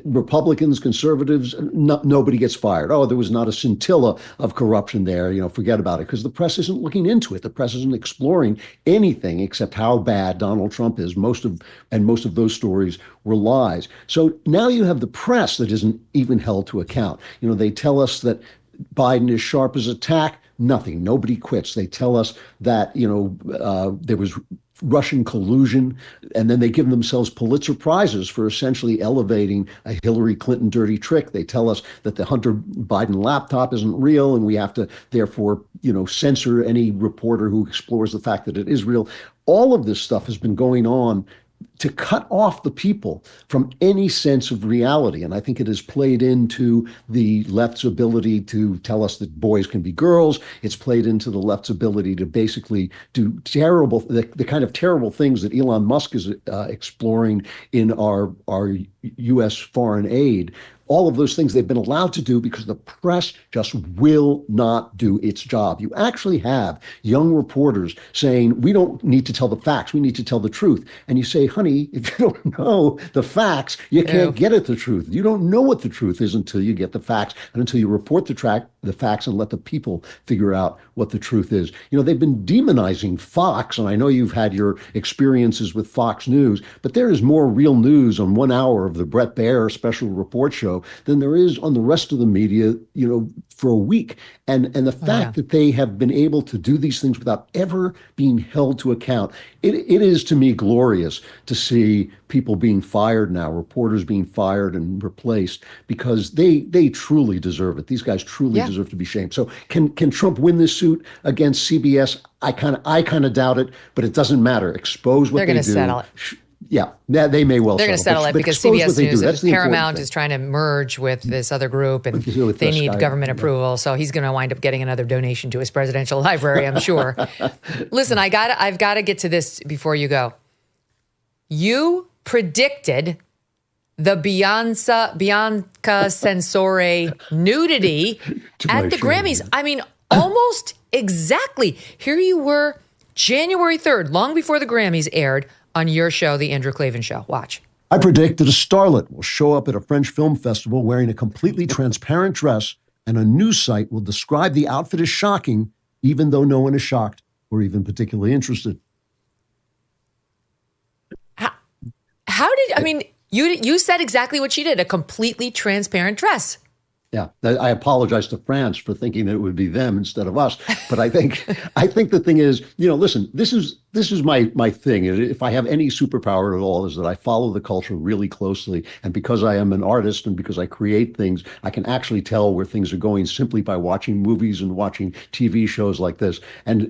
Republicans, conservatives, nobody gets fired. Oh, there was not a scintilla of corruption there. Forget about it, because the press isn't looking into it. The press isn't exploring anything except how bad Donald Trump is. Most of those stories were lies. So now you have the press that isn't even held to account. They tell us that Biden is sharp as a tack. Nothing. Nobody quits. They tell us that, there was Russian collusion, and then they give themselves Pulitzer Prizes for essentially elevating a Hillary Clinton dirty trick. They tell us that the Hunter Biden laptop isn't real, and we have to therefore, censor any reporter who explores the fact that it is real. All of this stuff has been going on to cut off the people from any sense of reality. And I think it has played into the left's ability to tell us that boys can be girls. It's played into the left's ability to basically do the kind of terrible things that Elon Musk is exploring in our U.S. foreign aid. All of those things they've been allowed to do because the press just will not do its job. You actually have young reporters saying, we don't need to tell the facts, we need to tell the truth. And you say, honey, if you don't know the facts, you can't get at the truth. You don't know what the truth is until you get the facts and until you report the facts and let the people figure out what the truth is. They've been demonizing Fox, and I know you've had your experiences with Fox News, but there is more real news on 1 hour of the Bret Baier special report show than there is on the rest of the media, for a week. And the fact that they have been able to do these things without ever being held to account, it is to me glorious to see people being fired now, reporters being fired and replaced, because they truly deserve it. These guys truly deserve to be shamed. So can Trump win this suit against CBS? I kind of doubt it, but it doesn't matter. Expose what they're going to settle it. Yeah, they may well. They're going to settle it because CBS News, Paramount is trying to merge with this other group, and they need government approval. So he's going to wind up getting another donation to his presidential library, I'm sure. Listen, I've got to get to this before you go. You predicted the Bianca Censore nudity at the Grammys. I mean, almost exactly. Here you were, January 3rd, long before the Grammys aired, on your show, The Andrew Klavan Show. Watch. I predict that a starlet will show up at a French film festival wearing a completely transparent dress, and a news site will describe the outfit as shocking, even though no one is shocked or even particularly interested. You said exactly what she did, a completely transparent dress. Yeah, I apologize to France for thinking that it would be them instead of us. But I think the thing is, listen, this is my thing. If I have any superpower at all, is that I follow the culture really closely. And because I am an artist and because I create things, I can actually tell where things are going simply by watching movies and watching TV shows like this. And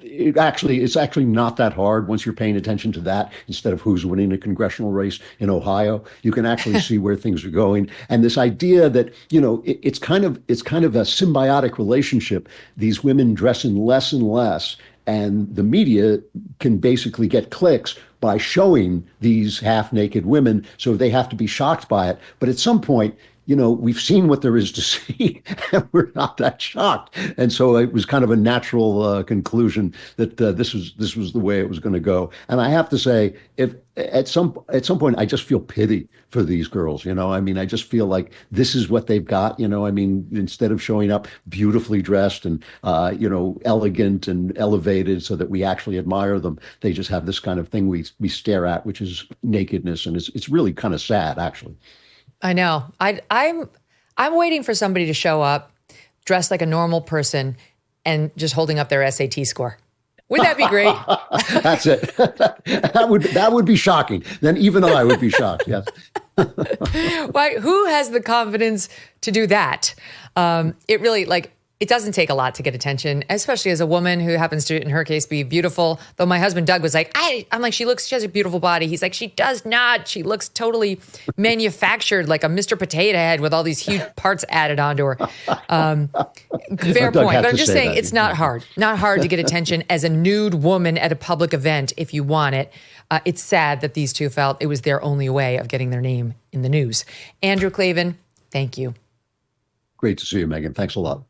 it's actually not that hard once you're paying attention to that instead of who's winning a congressional race in Ohio. You can actually see where things are going. And this idea that, it's kind of a symbiotic relationship. These women dressing less and less, and the media can basically get clicks by showing these half-naked women, so they have to be shocked by it. But at some point, we've seen what there is to see, and we're not that shocked. And so it was kind of a natural conclusion that this was the way it was going to go. And I have to say, if at some point, I just feel pity for these girls. I just feel like this is what they've got. Instead of showing up beautifully dressed and elegant and elevated so that we actually admire them, they just have this kind of thing we stare at, which is nakedness, and it's really kind of sad, actually. I know. I'm waiting for somebody to show up dressed like a normal person and just holding up their SAT score. Wouldn't that be great? That's it. That would be shocking. Then even I would be shocked. Yes. Why? Who has the confidence to do that? It really, it doesn't take a lot to get attention, especially as a woman who happens to, in her case, be beautiful. Though my husband, Doug, was like, I'm like, she has a beautiful body. He's like, she does not. She looks totally manufactured, like a Mr. Potato Head with all these huge parts added onto her. Fair point. But I'm just saying it's not hard. Not hard to get attention as a nude woman at a public event if you want it. It's sad that these two felt it was their only way of getting their name in the news. Andrew Klavan, thank you. Great to see you, Megyn. Thanks a lot.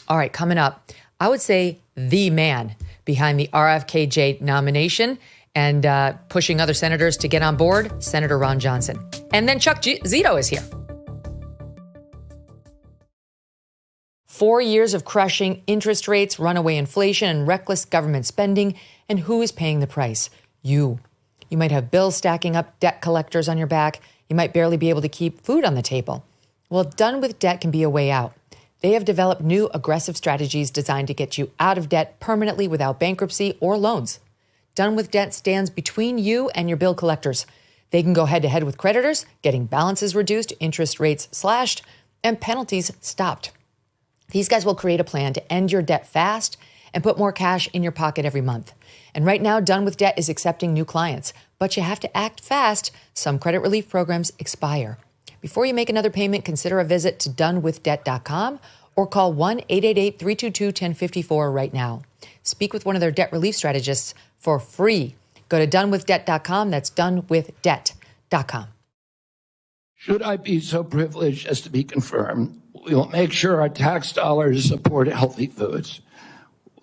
All right, coming up, I would say the man behind the RFK nomination and pushing other senators to get on board, Senator Ron Johnson. And then Chuck Zito is here. 4 years of crushing interest rates, runaway inflation, and reckless government spending. And who is paying the price? You. You might have bills stacking up, debt collectors on your back. You might barely be able to keep food on the table. Well, Done with Debt can be a way out. They have developed new aggressive strategies designed to get you out of debt permanently without bankruptcy or loans. Done with Debt stands between you and your bill collectors. They can go head-to-head with creditors, getting balances reduced, interest rates slashed, and penalties stopped. These guys will create a plan to end your debt fast and put more cash in your pocket every month. And right now, Done with Debt is accepting new clients, but you have to act fast. Some credit relief programs expire. Before you make another payment, consider a visit to donewithdebt.com or call 1-888-322-1054 right now. Speak with one of their debt relief strategists for free. Go to donewithdebt.com. That's donewithdebt.com. Should I be so privileged as to be confirmed, we will make sure our tax dollars support healthy foods.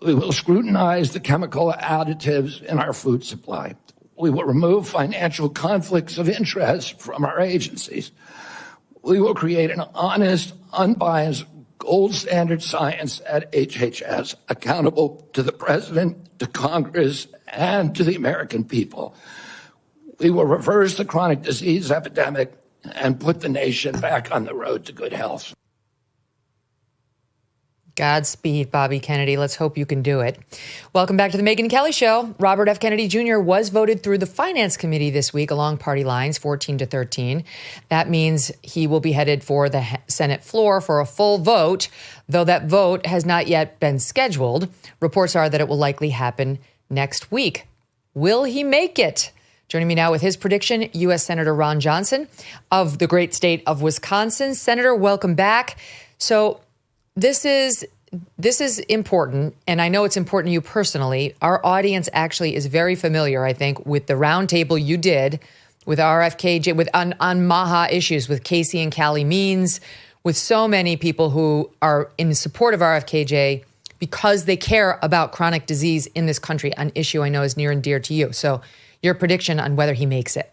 We will scrutinize the chemical additives in our food supply. We will remove financial conflicts of interest from our agencies. We will create an honest, unbiased, gold standard science at HHS, accountable to the president, to Congress, and to the American people. We will reverse the chronic disease epidemic and put the nation back on the road to good health. Godspeed, Bobby Kennedy. Let's hope you can do it. Welcome back to the Megyn Kelly Show. Robert F. Kennedy Jr. was voted through the Finance Committee this week along party lines, 14-13. That means he will be headed for the Senate floor for a full vote, though that vote has not yet been scheduled. Reports are that it will likely happen next week. Will he make it? Joining me now with his prediction, U.S. Senator Ron Johnson of the great state of Wisconsin. Senator, welcome back. So This is important, and I know it's important to you personally. Our audience actually is very familiar, I think, with the roundtable you did with RFK, on MAHA issues with Casey and Callie Means, with so many people who are in support of RFKJ because they care about chronic disease in this country, an issue I know is near and dear to you. So your prediction on whether he makes it.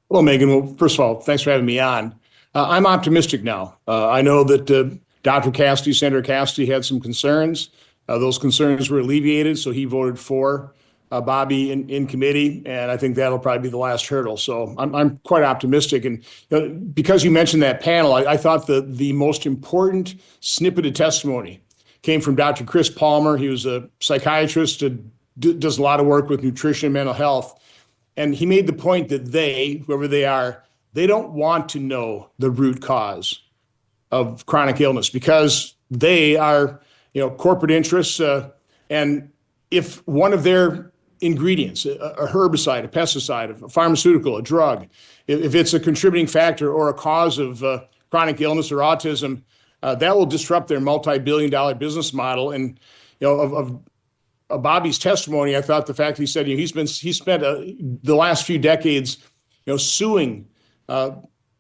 Well, Megyn, well, first of all, thanks for having me on. I'm optimistic now. I know that Dr. Cassidy, Senator Cassidy, had some concerns. Those concerns were alleviated, so he voted for Bobby in committee, and I think that'll probably be the last hurdle. So I'm quite optimistic. And because you mentioned that panel, I thought the most important snippet of testimony came from Dr. Chris Palmer. He was a psychiatrist, does a lot of work with nutrition and mental health. And he made the point that they, whoever they are, they don't want to know the root cause of chronic illness because they are, corporate interests. And if one of their ingredients, a herbicide, a pesticide, a pharmaceutical, a drug, if it's a contributing factor or a cause of chronic illness or autism, that will disrupt their multi-billion-dollar business model. And of Bobby's testimony, I thought the fact he said he spent the last few decades, suing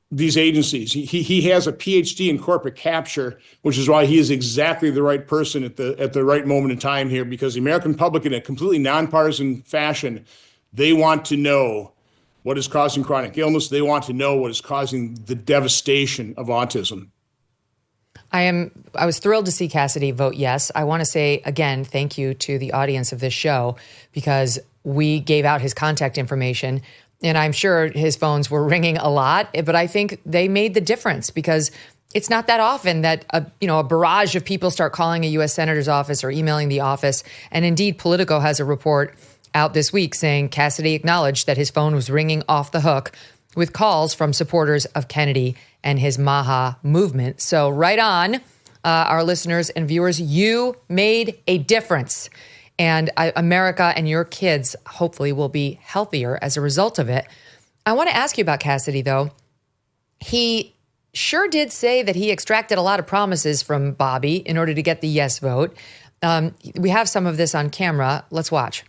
these agencies. He has a PhD in corporate capture, which is why he is exactly the right person at the right moment in time here, because the American public, in a completely nonpartisan fashion, they want to know what is causing chronic illness. They want to know what is causing the devastation of autism. I was thrilled to see Cassidy vote yes. I want to say again, thank you to the audience of this show, because we gave out his contact information. And I'm sure his phones were ringing a lot, but I think they made the difference, because it's not that often that a barrage of people start calling a U.S. Senator's office or emailing the office. And indeed, Politico has a report out this week saying Cassidy acknowledged that his phone was ringing off the hook with calls from supporters of Kennedy and his MAHA movement. So right on. our listeners and viewers, you made a difference. And America and your kids hopefully will be healthier as a result of it. I want to ask you about Cassidy, though. He sure did say that he extracted a lot of promises from Bobby in order to get the yes vote. We have some of this on camera. Let's watch.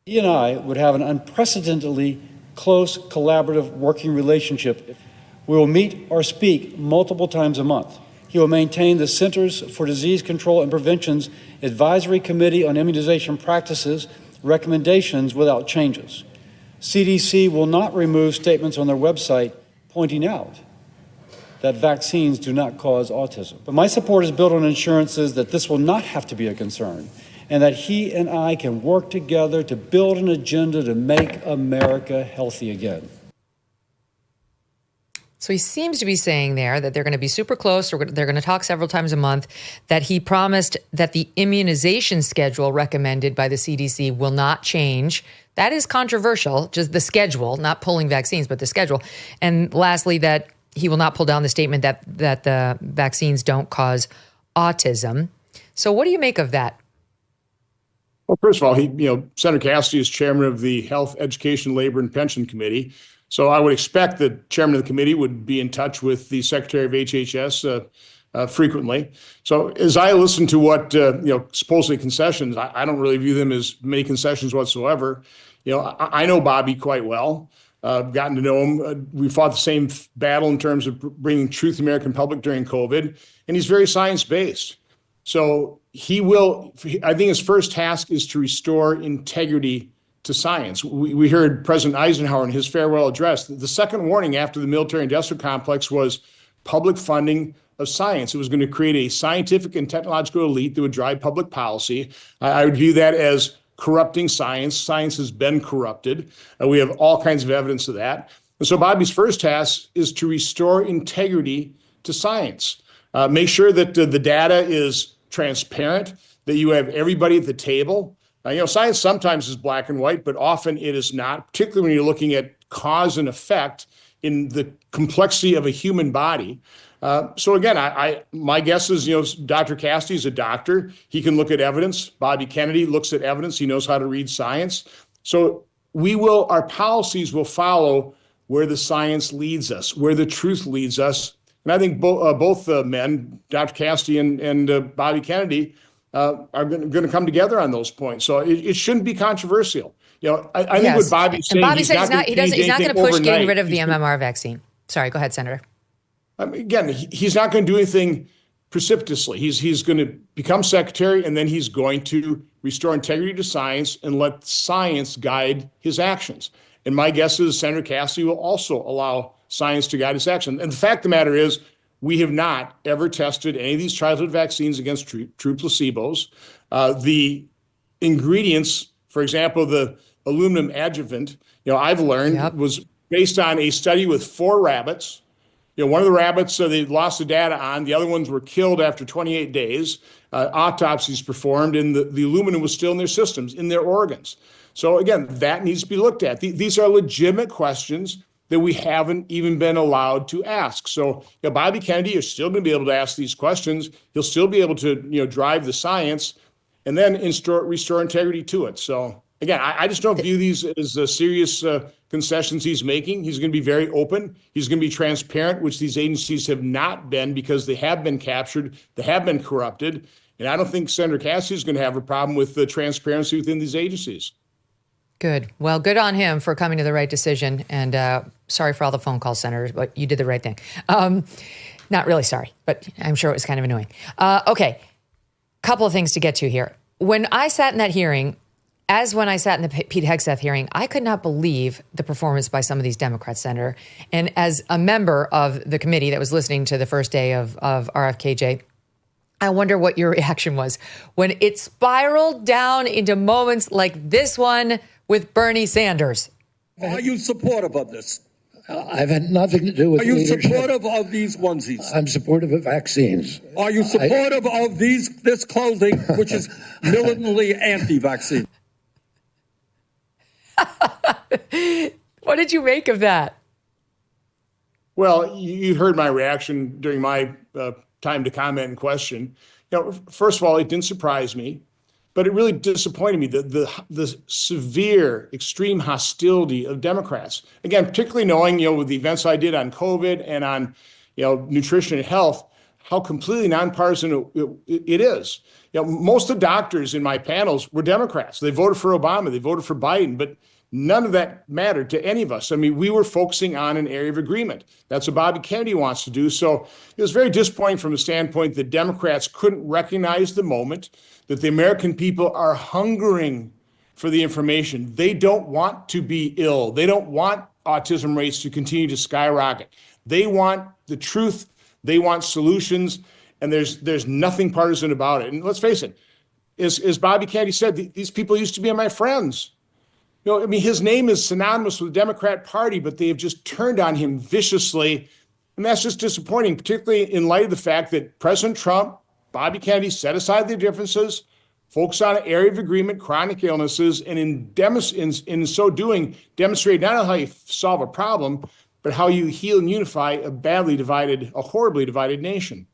He and I would have an unprecedentedly close, collaborative working relationship. We will meet or speak multiple times a month. He will maintain the Centers for Disease Control and Prevention's Advisory Committee on Immunization Practices recommendations without changes. CDC will not remove statements on their website pointing out that vaccines do not cause autism. But my support is built on assurances that this will not have to be a concern, and that he and I can work together to build an agenda to make America healthy again. So he seems to be saying there that they're going to be super close, or they're going to talk several times a month, that he promised that the immunization schedule recommended by the CDC will not change. That is controversial, just the schedule, not pulling vaccines, but the schedule. And lastly, that he will not pull down the statement that the vaccines don't cause autism. So what do you make of that? Well, first of all, Senator Cassidy is chairman of the Health, Education, Labor, and Pension Committee. So I would expect that chairman of the committee would be in touch with the secretary of HHS frequently. So as I listen to what, supposedly concessions, I don't really view them as many concessions whatsoever. I know Bobby quite well. I've gotten to know him. We fought the same battle in terms of bringing truth to the American public during COVID, and he's very science-based. So I think his first task is to restore integrity to science. We heard President Eisenhower in his farewell address. The second warning after the military-industrial complex was public funding of science. It was going to create a scientific and technological elite that would drive public policy. I would view that as corrupting science. Science has been corrupted. We have all kinds of evidence of that. And so Bobby's first task is to restore integrity to science. Make sure that the data is transparent, that you have everybody at the table. Science sometimes is black and white, but often it is not, particularly when you're looking at cause and effect in the complexity of a human body. So again, my guess is, Dr. Cassidy is a doctor. He can look at evidence. Bobby Kennedy looks at evidence. He knows how to read science. So our policies will follow where the science leads us, where the truth leads us. And I think both men, Dr. Cassidy and Bobby Kennedy, are going to come together on those points. So it shouldn't be controversial. I think what Bobby's saying, Bobby said he's not going to push getting rid of the MMR vaccine. Sorry, go ahead, Senator. Again, he's not going to do anything precipitously. He's going to become secretary, and then he's going to restore integrity to science and let science guide his actions. And my guess is Senator Cassidy will also allow science to guide his action. And the fact of the matter is, we have not ever tested any of these childhood vaccines against true placebos. The ingredients, for example, the aluminum adjuvant, I've learned was based on a study with 4 rabbits. One of the rabbits they lost the data on. The other ones were killed after 28 days. Autopsies performed, and the aluminum was still in their systems, in their organs. So again, that needs to be looked at. These are legitimate questions that we haven't even been allowed to ask. So Bobby Kennedy is still going to be able to ask these questions. He'll still be able to drive the science and then restore integrity to it. So again, I just don't view these as serious concessions he's making. He's going to be very open. He's going to be transparent, which these agencies have not been because they have been captured. They have been corrupted. And I don't think Senator Cassidy is going to have a problem with the transparency within these agencies. Good. Well, good on him for coming to the right decision. And sorry for all the phone calls, Senator, but you did the right thing. Not really sorry, but I'm sure it was kind of annoying. Okay. Couple of things to get to here. When I sat in that hearing, as when I sat in the Pete Hegseth hearing, I could not believe the performance by some of these Democrats, Senator. And as a member of the committee that was listening to the first day of RFKJ, I wonder what your reaction was when it spiraled down into moments like this one with Bernie Sanders. Are you supportive of this? I've had nothing to do with leadership. Are you supportive of these onesies? I'm supportive of vaccines. Are you supportive of this clothing, which is militantly anti-vaccine? What did you make of that? Well, you heard my reaction during my time to comment and question. First of all, it didn't surprise me, but it really disappointed me, the severe, extreme hostility of Democrats. Again, particularly knowing, with the events I did on COVID and on, nutrition and health, how completely nonpartisan it is. Most of the doctors in my panels were Democrats. They voted for Obama, they voted for Biden, but none of that mattered to any of us. I mean, we were focusing on an area of agreement. That's what Bobby Kennedy wants to do. So it was very disappointing from the standpoint that Democrats couldn't recognize the moment that the American people are hungering for the information. They don't want to be ill. They don't want autism rates to continue to skyrocket. They want the truth. They want solutions. And there's nothing partisan about it. And let's face it, as Bobby Kennedy said, these people used to be my friends. His name is synonymous with the Democrat Party, but they have just turned on him viciously. And that's just disappointing, particularly in light of the fact that President Trump, Bobby Kennedy set aside their differences, focused on an area of agreement, chronic illnesses, and in so doing, demonstrate not only how you solve a problem, but how you heal and unify a horribly divided nation.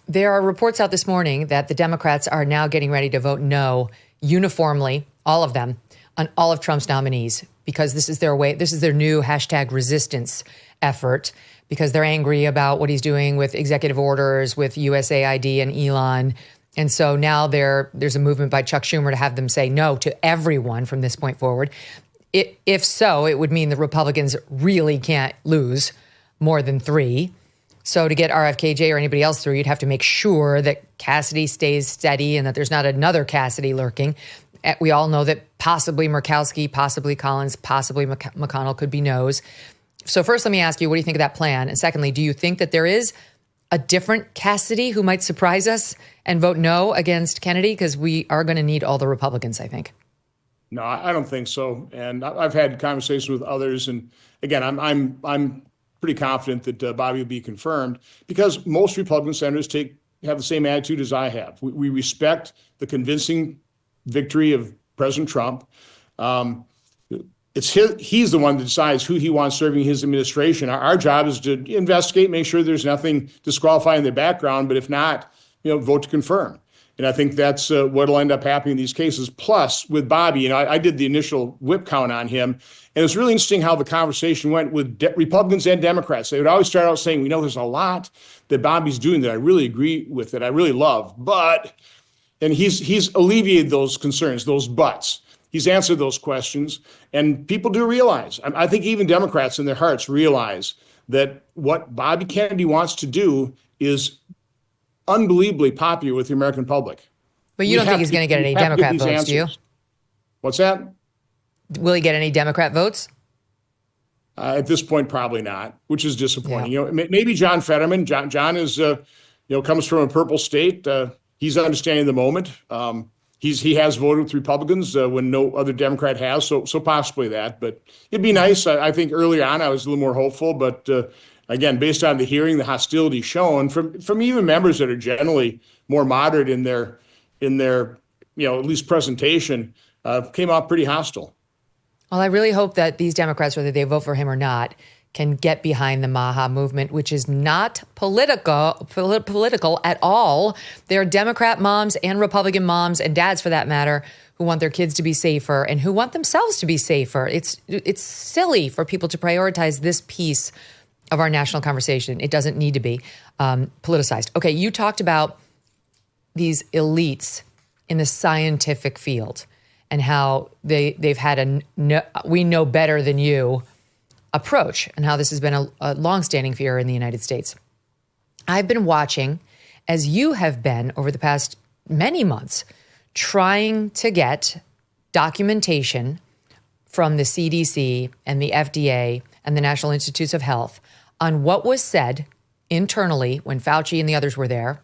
There are reports out this morning that the Democrats are now getting ready to vote no uniformly, all of them, on all of Trump's nominees, because this is their way. This is their new #resistance effort, because they're angry about what he's doing with executive orders, with USAID and Elon. And so now there's a movement by Chuck Schumer to have them say no to everyone from this point forward. If so, it would mean the Republicans really can't lose more than 3. So to get RFK or anybody else through, you'd have to make sure that Cassidy stays steady and that there's not another Cassidy lurking. We all know that possibly Murkowski, possibly Collins, possibly McConnell could be no's. So first, let me ask you, what do you think of that plan? And secondly, do you think that there is a different Cassidy who might surprise us and vote no against Kennedy? Because we are going to need all the Republicans, I think. No, I don't think so. And I've had conversations with others. And again, I'm pretty confident that Bobby will be confirmed, because most Republican senators have the same attitude as I have. We respect the convincing victory of President Trump. He's the one that decides who he wants serving his administration. Our job is to investigate, make sure there's nothing disqualifying their background, but if not, vote to confirm. And I think that's what'll end up happening in these cases. Plus, with Bobby, I did the initial whip count on him, and it's really interesting how the conversation went with Republicans and Democrats. They would always start out saying, there's a lot that Bobby's doing that I really agree with, that I really love, and he's alleviated those concerns, those buts. He's answered those questions, and people do realize, I think even Democrats in their hearts realize that what Bobby Kennedy wants to do is unbelievably popular with the American public. But you don't think he's going to get any Democrat votes, do you? What's that? Will he get any Democrat votes? At this point, probably not, which is disappointing. Yeah. Maybe John Fetterman. John is, comes from a purple state. He's understanding the moment. He has voted with Republicans when no other Democrat has, so possibly that. But it'd be nice. I think early on I was a little more hopeful, but again, based on the hearing, the hostility shown from even members that are generally more moderate in their at least presentation, came out pretty hostile. Well, I really hope that these Democrats, whether they vote for him or not, can get behind the MAHA movement, which is not political at all. They're Democrat moms and Republican moms and dads, for that matter, who want their kids to be safer and who want themselves to be safer. It's silly for people to prioritize this piece of our national conversation. It doesn't need to be politicized. Okay, you talked about these elites in the scientific field and how they've had we know better than you approach, and how this has been a longstanding fear in the United States. I've been watching, as you have been over the past many months, trying to get documentation from the CDC and the FDA and the National Institutes of Health on what was said internally when Fauci and the others were there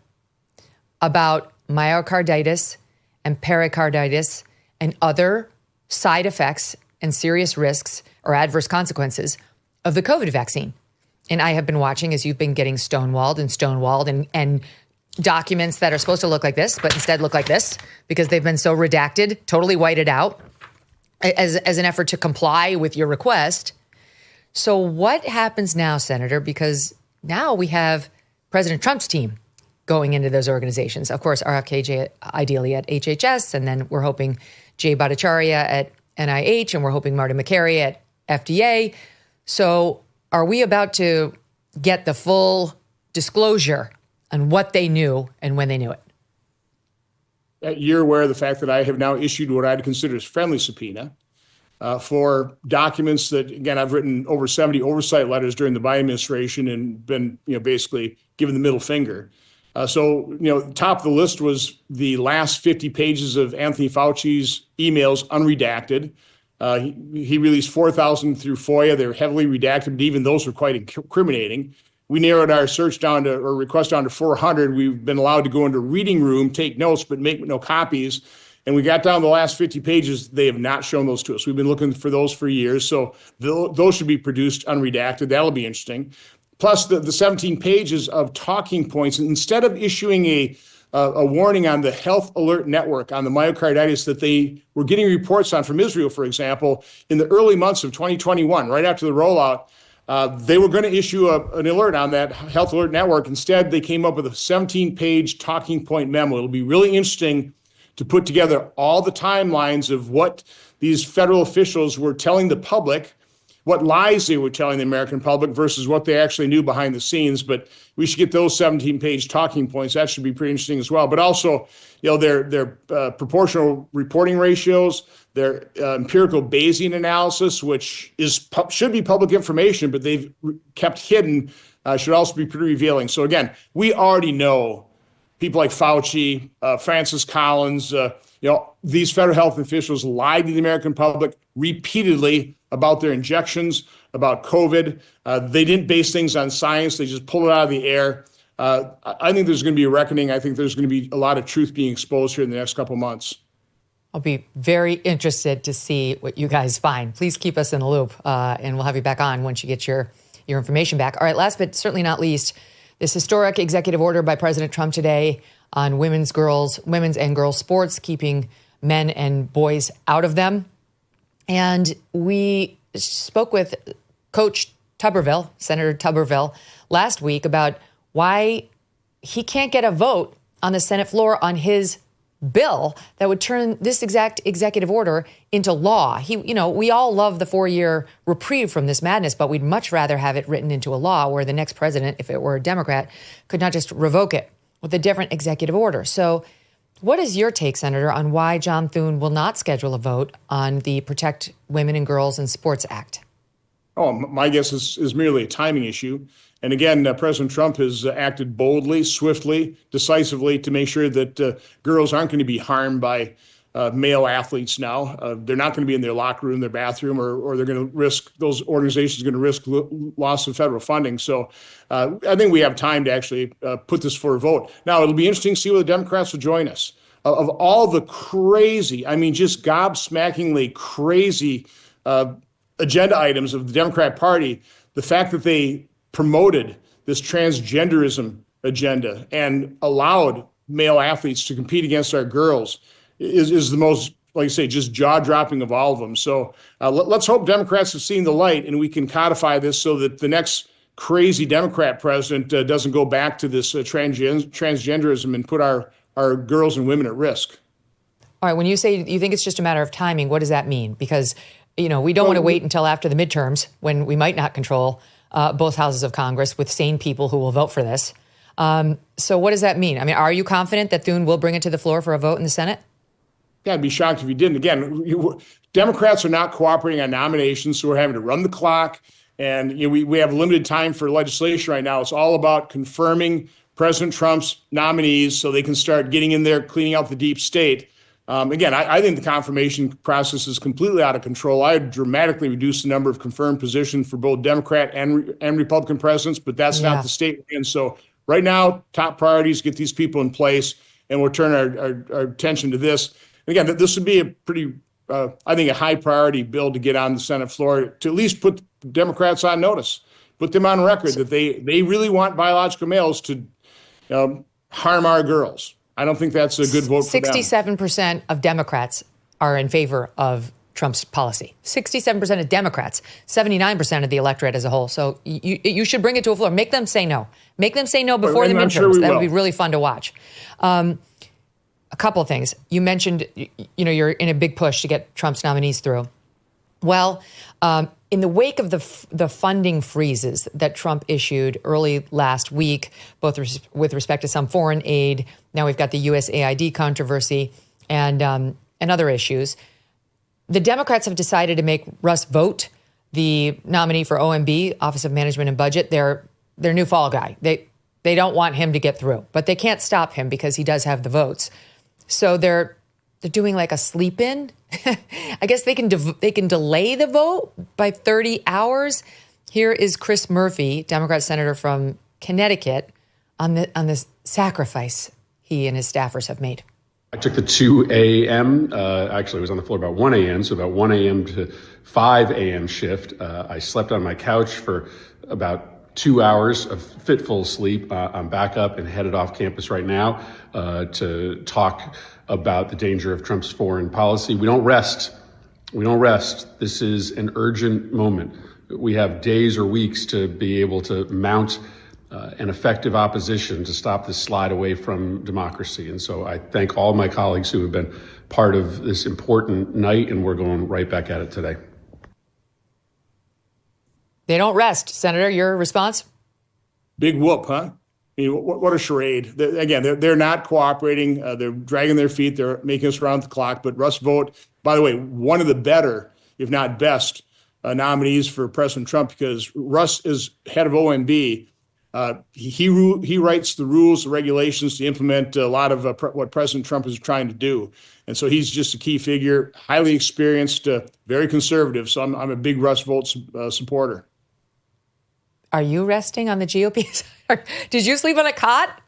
about myocarditis and pericarditis and other side effects and serious risks or adverse consequences of the COVID vaccine. And I have been watching as you've been getting stonewalled and documents that are supposed to look like this, but instead look like this because they've been so redacted, totally whited out as an effort to comply with your request. So what happens now, Senator? Because now we have President Trump's team going into those organizations. Of course, RFK ideally at HHS, and then we're hoping Jay Bhattacharya at NIH, and we're hoping Marty Makary at FDA. So are we about to get the full disclosure on what they knew and when they knew it? You're aware of the fact that I have now issued what I'd consider as friendly subpoena for documents that, again, I've written over 70 oversight letters during the Biden administration and been, basically given the middle finger. So, top of the list was the last 50 pages of Anthony Fauci's emails unredacted. He released 4,000 through FOIA. They're heavily redacted, but even those were quite incriminating. We narrowed our search down to, or request down to 400. We've been allowed to go into a reading room, take notes, but make no copies. And we got down the last 50 pages. They have not shown those to us. We've been looking for those for years. So those should be produced unredacted. That'll be interesting. Plus the 17 pages of talking points. Instead of issuing a warning on the Health Alert Network on the myocarditis that they were getting reports on from Israel, for example, in the early months of 2021, right after the rollout, they were going to issue an alert on that Health Alert Network. Instead, they came up with a 17-page talking point memo. It'll be really interesting to put together all the timelines of what these federal officials were telling the public, what lies they were telling the American public versus what they actually knew behind the scenes. But we should get those 17-page talking points. That should be pretty interesting as well. But also, their proportional reporting ratios, their empirical Bayesian analysis, which should be public information, but they've kept hidden, should also be pretty revealing. So again, we already know people like Fauci, Francis Collins, these federal health officials lied to the American public repeatedly about their injections, about COVID. They didn't base things on science. They just pulled it out of the air. I think there's going to be a reckoning. I think there's going to be a lot of truth being exposed here in the next couple of months. I'll be very interested to see what you guys find. Please keep us in the loop, and we'll have you back on once you get your information back. All right, last but certainly not least, this historic executive order by President Trump today on women's and girls sports, keeping men and boys out of them. And we spoke with Coach Tuberville, Senator Tuberville, last week about why he can't get a vote on the Senate floor on his bill that would turn this exact executive order into law. We all love the 4-year reprieve from this madness, but we'd much rather have it written into a law where the next president, if it were a Democrat, could not just revoke it with a different executive order. So what is your take, Senator, on why John Thune will not schedule a vote on the Protect Women and Girls in Sports Act? Oh, my guess is merely a timing issue. And again, President Trump has acted boldly, swiftly, decisively to make sure that girls aren't going to be harmed by male athletes now. They're not going to be in their locker room, their bathroom, or they're going to risk, those organizations are going to risk loss of federal funding. So I think we have time to actually put this for a vote. Now, it'll be interesting to see whether the Democrats will join us. Of all the crazy, just gobsmackingly crazy agenda items of the Democrat Party, the fact that they promoted this transgenderism agenda and allowed male athletes to compete against our girls is the most, like I say, just jaw-dropping of all of them. So let's hope Democrats have seen the light and we can codify this so that the next crazy Democrat president doesn't go back to this transgenderism and put our girls and women at risk. All right, when you say you think it's just a matter of timing, what does that mean? Because, we don't want to wait until after the midterms when we might not control both houses of Congress with sane people who will vote for this. So what does that mean? Are you confident that Thune will bring it to the floor for a vote in the Senate? Yeah, I'd be shocked if he didn't. Again, Democrats are not cooperating on nominations, so we're having to run the clock. And we have limited time for legislation right now. It's all about confirming President Trump's nominees so they can start getting in there, cleaning out the deep state. Again, I think the confirmation process is completely out of control. I would dramatically reduce the number of confirmed positions for both Democrat and Republican presidents, but that's not the state we're in. So right now, top priorities, get these people in place, and we'll turn our attention to this. And again, this would be a pretty, I think, a high priority bill to get on the Senate floor to at least put Democrats on notice, put them on record that they really want biological males to harm our girls. I don't think that's a good vote for them. 67% of Democrats are in favor of Trump's policy. 67% of Democrats, 79% of the electorate as a whole. So you should bring it to a floor. Make them say no. Make them say no before the midterms. Sure that would be really fun to watch. A couple of things. You mentioned, you're in a big push to get Trump's nominees through. Well, in the wake of the funding freezes that Trump issued early last week, both with respect to some foreign aid, now we've got the USAID controversy and other issues, the Democrats have decided to make Russ Vought the nominee for OMB, Office of Management and Budget, their new fall guy. They don't want him to get through, but they can't stop him because he does have the votes. So they're doing like a sleep-in. I guess they can delay the vote by 30 hours. Here is Chris Murphy, Democrat senator from Connecticut, on this sacrifice he and his staffers have made. I took the 2 a.m. Actually, I was on the floor about 1 a.m., so about 1 a.m. to 5 a.m. shift. I slept on my couch for about 2 hours of fitful sleep. I'm back up and headed off campus right now to talk about the danger of Trump's foreign policy. We don't rest. We don't rest. This is an urgent moment. We have days or weeks to be able to mount an effective opposition to stop this slide away from democracy. And so I thank all my colleagues who have been part of this important night, and we're going right back at it today. They don't rest. Senator, your response? Big whoop, huh? I mean, what a charade. They're not cooperating. They're dragging their feet. They're making us round the clock. But Russ Vought, by the way, one of the better, if not best, nominees for President Trump, because Russ is head of OMB. He writes the rules, the regulations to implement a lot of what President Trump is trying to do. And so he's just a key figure, highly experienced, very conservative. So I'm a big Russ Vought supporter. Are you resting on the GOP? Did you sleep on a cot?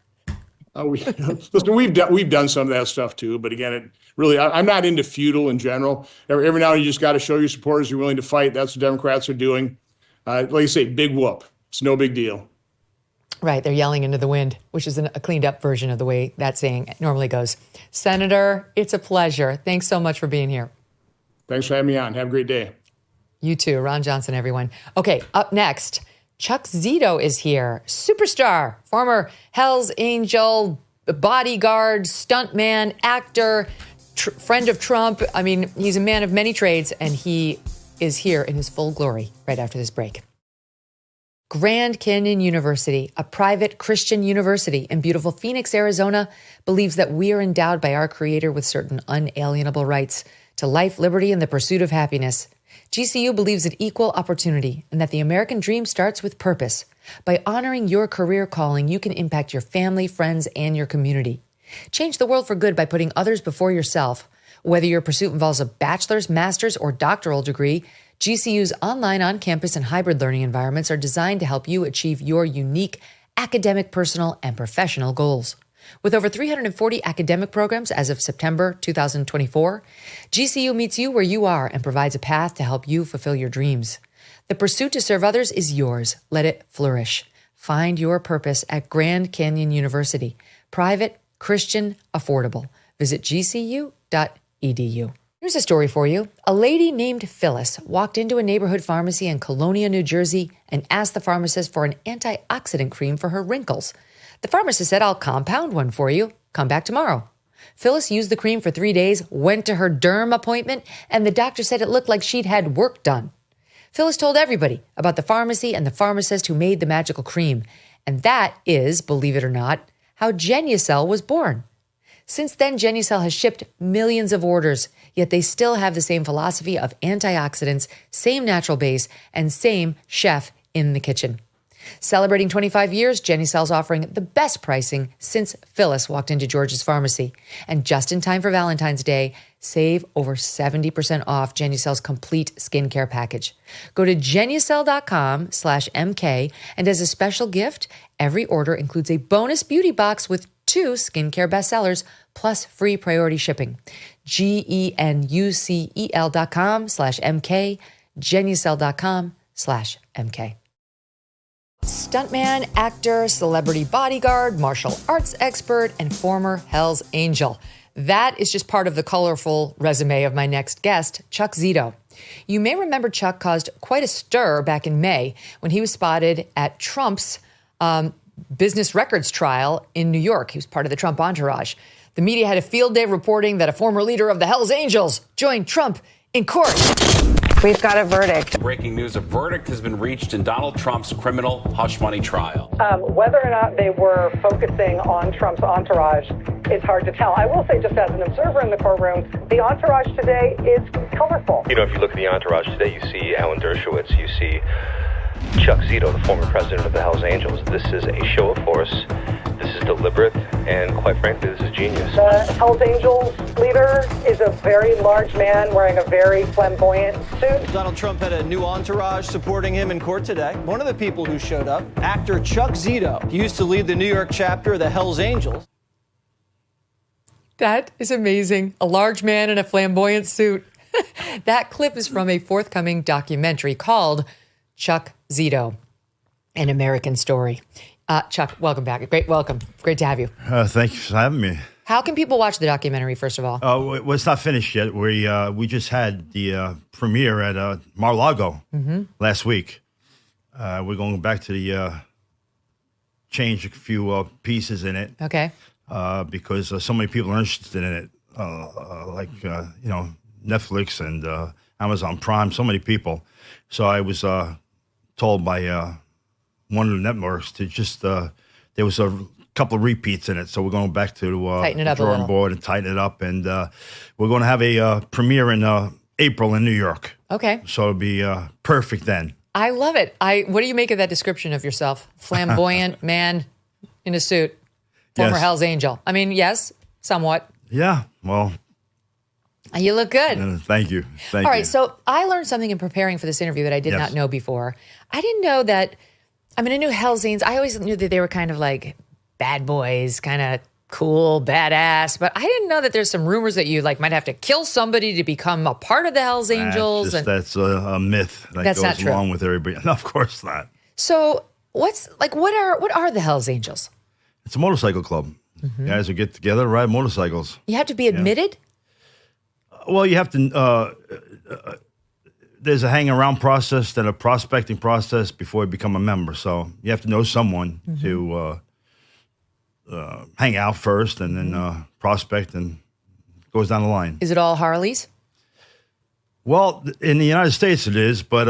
Listen, we've done some of that stuff too. But again, I'm not into feudal in general. Every now and then you just got to show your supporters you're willing to fight. That's what Democrats are doing. Like you say, big whoop. It's no big deal. Right. They're yelling into the wind, which is a cleaned up version of the way that saying normally goes. Senator, it's a pleasure. Thanks so much for being here. Thanks for having me on. Have a great day. You too. Ron Johnson, everyone. Okay, up next, Chuck Zito is here. Superstar, former Hell's Angel, bodyguard, stuntman, actor, friend of Trump. I mean, he's a man of many trades, and he is here in his full glory right after this break. Grand Canyon University, a private Christian university in beautiful Phoenix, Arizona, believes that we are endowed by our Creator with certain unalienable rights to life, liberty, and the pursuit of happiness. GCU believes in equal opportunity and that the American dream starts with purpose. By honoring your career calling, you can impact your family, friends, and your community. Change the world for good by putting others before yourself. Whether your pursuit involves a bachelor's, master's, or doctoral degree, GCU's online, on-campus, and hybrid learning environments are designed to help you achieve your unique academic, personal, and professional goals. With over 340 academic programs as of September 2024, GCU meets you where you are and provides a path to help you fulfill your dreams. The pursuit to serve others is yours. Let it flourish. Find your purpose at Grand Canyon University. Private, Christian, affordable. Visit gcu.edu. Here's a story for you. A lady named Phyllis walked into a neighborhood pharmacy in Colonia, New Jersey, and asked the pharmacist for an antioxidant cream for her wrinkles. The pharmacist said, "I'll compound one for you. Come back tomorrow." Phyllis used the cream for 3 days, went to her derm appointment, and the doctor said it looked like she'd had work done. Phyllis told everybody about the pharmacy and the pharmacist who made the magical cream. And that is, believe it or not, how Genucel was born. Since then, Genucel has shipped millions of orders, yet they still have the same philosophy of antioxidants, same natural base, and same chef in the kitchen. Celebrating 25 years, Genucel's offering the best pricing since Phyllis walked into George's Pharmacy. And just in time for Valentine's Day, save over 70% off Genucel's complete skincare package. Go to Genucel.com/MK, and as a special gift, every order includes a bonus beauty box with 2 skincare bestsellers, plus free priority shipping. GENUCEL.com/MK, Genucel.com/MK. Stuntman, actor, celebrity bodyguard, martial arts expert, and former Hell's Angel. That is just part of the colorful resume of my next guest, Chuck Zito. You may remember Chuck caused quite a stir back in May when he was spotted at Trump's business records trial in New York. He was part of the Trump entourage. The media had a field day reporting that a former leader of the Hells Angels joined Trump in court. We've got a verdict. Breaking news, a verdict has been reached in Donald Trump's criminal hush money trial. Whether or not they were focusing on Trump's entourage, it's hard to tell. I will say, just as an observer in the courtroom, the entourage today is colorful. You know, if you look at the entourage today, you see Alan Dershowitz, you see Chuck Zito, the former president of the Hells Angels. This is a show of force. This is deliberate, and quite frankly, this is genius. The Hells Angels leader is a very large man wearing a very flamboyant suit. Donald Trump had a new entourage supporting him in court today. One of the people who showed up, actor Chuck Zito. He used to lead the New York chapter of the Hells Angels. That is amazing. A large man in a flamboyant suit. That clip is from a forthcoming documentary called Chuck Zito, An American Story. Chuck, welcome back. Welcome. Great to have you. Thank you for having me. How can people watch the documentary, first of all? Well, it's not finished yet. We just had the premiere at Mar-a-Lago last week. We're going back to the change a few pieces in it. Okay. Because so many people are interested in it, like Netflix and Amazon Prime. So many people. So I was told by one of the networks to just there was a couple of repeats in it, so we're going back to the drawing board and tighten it up, and we're going to have a premiere in April in New York. Okay, so it'll be perfect then. I love it. What do you make of that description of yourself? Flamboyant man in a suit, former Hell's Angel. I mean, yes, somewhat. Yeah, well, you look good. Thank you. All right, so I learned something in preparing for this interview that I did not know before. I didn't know that. I mean, I knew Hell's Angels. I always knew that they were kind of like bad boys, kind of cool, badass. But I didn't know that there's some rumors that you might have to kill somebody to become a part of the Hell's Angels. That's a myth that goes along with everybody. No, of course not. So what are the Hell's Angels? It's a motorcycle club. Guys who get together, ride motorcycles. You have to be admitted? Well, you have to. There's a hang around process, then a prospecting process before you become a member. So you have to know someone to hang out first, and then prospect, and goes down the line. Is it all Harleys? Well, in the United States it is, but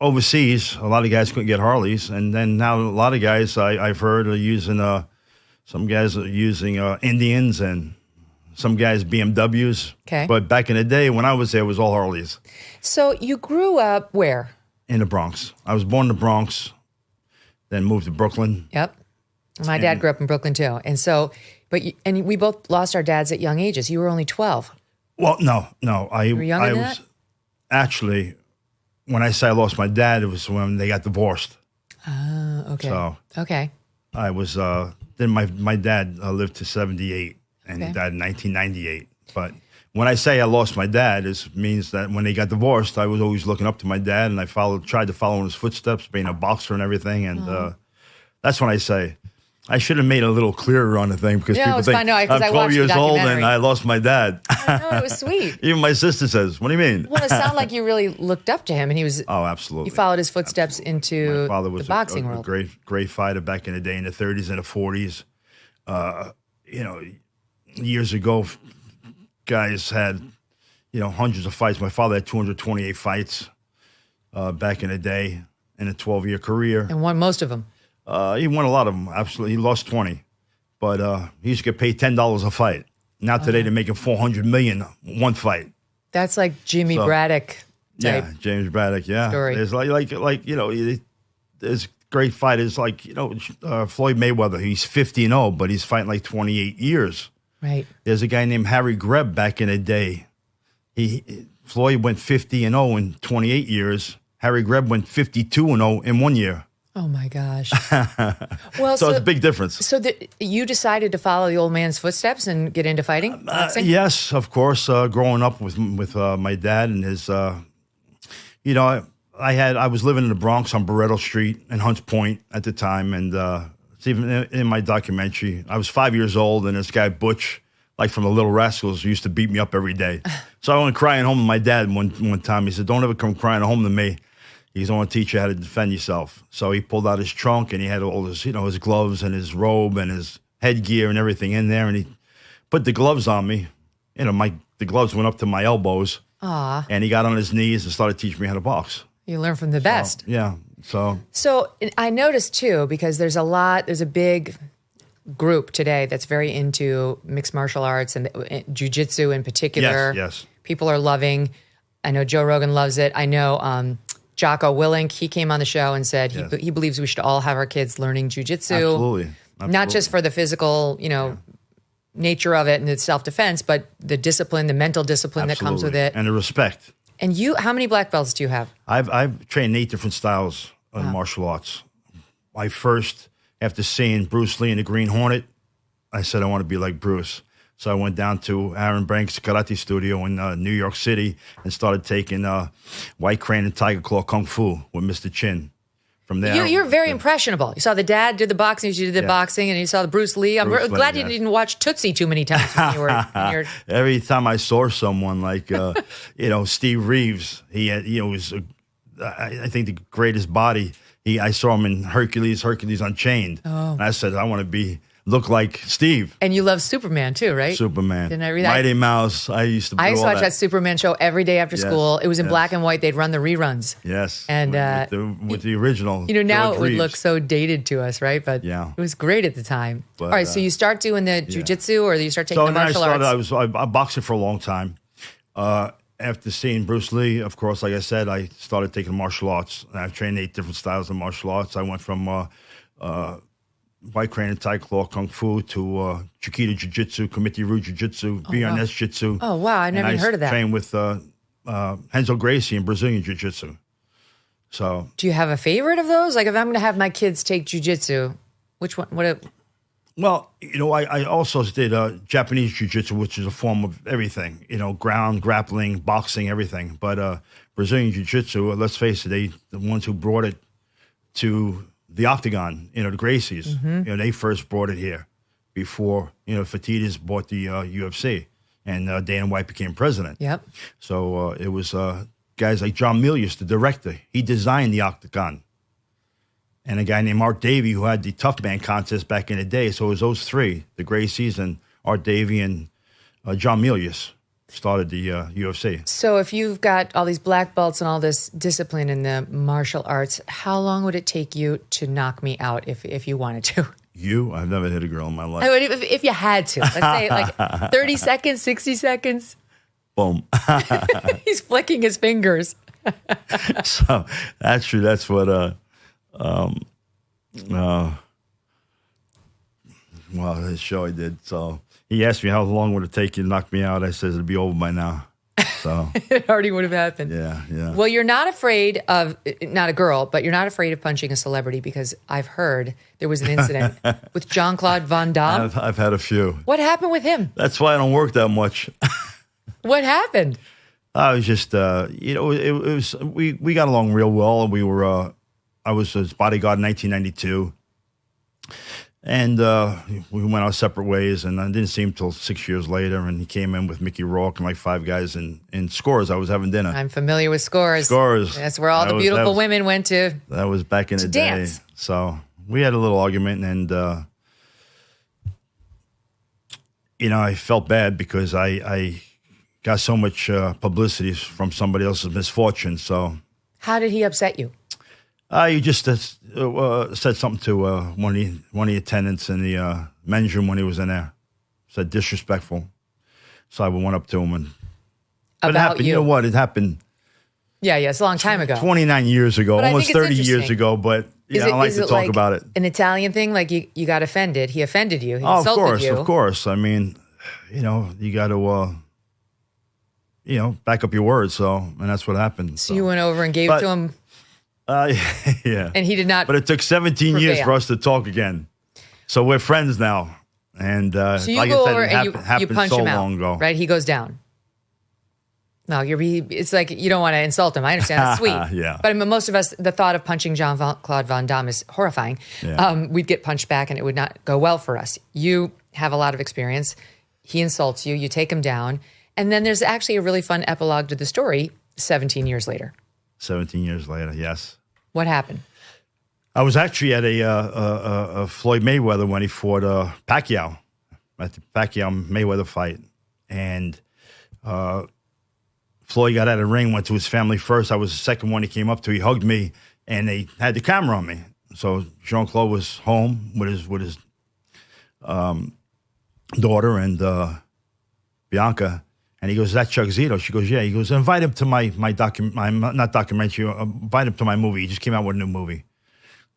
overseas, a lot of guys couldn't get Harleys, and then now a lot of guys I've heard are using. Some guys are using Indians, and some guys BMWs. Okay. But back in the day when I was there, it was all Harleys. So you grew up where? In the Bronx. I was born in the Bronx, then moved to Brooklyn. Yep. My dad grew up in Brooklyn too. And so, and we both lost our dads at young ages. You were only 12. Well, no. You were younger than that? Actually, when I say I lost my dad, it was when they got divorced. Oh, okay. So, okay. I was, then my dad lived to 78. And he died in 1998. But when I say I lost my dad, it means that when they got divorced, I was always looking up to my dad, and I tried to follow in his footsteps, being a boxer and everything. And that's when I say I should have made it a little clearer on the thing, because people think I'm 12 years old and I lost my dad. No, it was sweet. Even my sister says, "What do you mean?" Well, it sounded like you really looked up to him, and he was. Oh, absolutely. You followed his footsteps into my father was the boxing world. A great fighter back in the day, in the 30s and the 40s. Years ago, guys had, hundreds of fights. My father had 228 fights back in the day in a 12-year career. And won most of them. He won a lot of them, absolutely. He lost 20. But he used to get paid $10 a fight. Now today they're making $400 million one fight. That's like Jimmy Braddock type. Yeah, James Braddock, yeah. Story. There's there's great fighters like, Floyd Mayweather. He's 50-0, but he's fighting like 28 years. Right. There's a guy named Harry Greb back in the day. Floyd went 50-0 in 28 years. Harry Greb went 52-0 in 1 year. Oh my gosh. Well, so it's a big difference. So you decided to follow the old man's footsteps and get into fighting? Boxing? Yes, of course. Growing up with my dad and his, I was living in the Bronx on Barretto Street and Hunts Point at the time, and it's even in my documentary. I was 5 years old, and this guy Butch, like from the Little Rascals, used to beat me up every day. So I went crying home to my dad one time. He said, "Don't ever come crying home to me." He's going to teach you how to defend yourself. So he pulled out his trunk, and he had all his, his gloves and his robe and his headgear and everything in there, and he put the gloves on me. The gloves went up to my elbows. Aw. And he got on his knees and started teaching me how to box. You learn from the best. Yeah. So I noticed too, because there's a big group today that's very into mixed martial arts and jiu-jitsu in particular. Yes. People are loving. I know Joe Rogan loves it. I know Jocko Willink, he came on the show and said he believes we should all have our kids learning jiu-jitsu. Absolutely. Not just for the physical, nature of it and the self-defense, but the discipline, the mental discipline that comes with it. And the respect. And how many black belts do you have? I've trained 8 different styles of martial arts. I first, after seeing Bruce Lee in the Green Hornet, I said I want to be like Bruce. So I went down to Aaron Brank's karate studio in New York City and started taking White Crane and Tiger Claw Kung Fu with Mr. Chin. From there, you're very impressionable. You saw the dad did the boxing, you did the boxing, and you saw the Bruce Lee. I'm glad you didn't watch Tootsie too many times when you were. Every time I saw someone like, Steve Reeves, he had, was, I think, the greatest body. I saw him in Hercules Unchained. Oh. And I said, I want to look like Steve. And you love Superman too, right? Superman. Didn't I read that? Mighty Mouse. I used to watch that Superman show every day after school. It was in black and white. They'd run the reruns. Yes. And with the original. Now George it would Reeves. look so dated to us, right? But it was great at the time. But, all right, so you start doing the jiu-jitsu or you start taking the martial arts? I boxed for a long time. After seeing Bruce Lee, of course, like I said, I started taking martial arts. I've trained 8 different styles of martial arts. I went from White Crane and Tai Claw Kung Fu to Chiquita Jiu-Jitsu, Komite-Ryu Jiu-Jitsu, BRNS Jiu-Jitsu. Oh, wow. I never even heard of that. I trained with Renzo Gracie in Brazilian Jiu-Jitsu. So, do you have a favorite of those? Like if I'm going to have my kids take Jiu-Jitsu, which one? Well, I also did Japanese Jiu-Jitsu, which is a form of everything, ground, grappling, boxing, everything. But Brazilian Jiu-Jitsu, let's face it, the ones who brought it to the Octagon, the Gracies, they first brought it here before, Fertitas bought the UFC and Dana White became president. Yep. So it was guys like John Milius, the director. He designed the Octagon. And a guy named Art Davie who had the Tough Man contest back in the day. So it was those three, the Gracies and Art Davie and John Milius started the UFC. So if you've got all these black belts and all this discipline in the martial arts, how long would it take you to knock me out if you wanted to? I've never hit a girl in my life. I mean, if you had to, let's say like 30 seconds, 60 seconds. Boom. He's flicking his fingers. So that's true. That's what, his show I did. So he asked me how long would it take you to knock me out. I said it'd be over by now. So it already would have happened. Yeah. Well, you're not afraid of, not a girl, but you're not afraid of punching a celebrity because I've heard there was an incident with Jean-Claude Van Damme. I've had a few. What happened with him? That's why I don't work that much. What happened? I was just, it was we got along real well. We were, I was his bodyguard in 1992. And we went our separate ways, and I didn't see him until 6 years later, and he came in with Mickey Rourke and like 5 guys in Scores. I was having dinner. I'm familiar with Scores. Scores. That's where all the beautiful women went to. That was back in the dance. day. So we had a little argument, and, I felt bad because I got so much publicity from somebody else's misfortune. So how did he upset you? You just said something to one of the attendants in the men's room when he was in there. Said disrespectful. So I went up to him and about it happened. You know what? It happened. Yeah, it's a long time ago. 29 years ago, but almost 30 years ago. But I don't like to talk about it. An Italian thing, like you got offended. He offended you. He of insulted you. Of course. I mean, you got to. Back up your words. So, and that's what happened. So you went over and gave it to him. Yeah. And he did not. But it took 17 prevail. years for us to talk again. So we're friends now. And so you like go I said, over it and you happened punch so him out, long ago. right? He goes down. No, it's like you don't want to insult him. I understand. It's sweet. Yeah. But I mean, most of us, the thought of punching Jean-Claude Van Damme is horrifying. Yeah. We'd get punched back and it would not go well for us. You have a lot of experience. He insults you. You take him down. And then there's actually a really fun epilogue to the story 17 years later. 17 years later, yes. What happened? I was actually at a Floyd Mayweather when he fought Pacquiao, at the Pacquiao-Mayweather fight. And Floyd got out of the ring, went to his family first. I was the second one he came up to. He hugged me, and they had the camera on me. So Jean-Claude was home with his daughter and Bianca. And he goes, "Is that Chuck Zito?" She goes, "Yeah." He goes, "Invite him to my not documentary, invite him to my movie. He just came out with a new movie."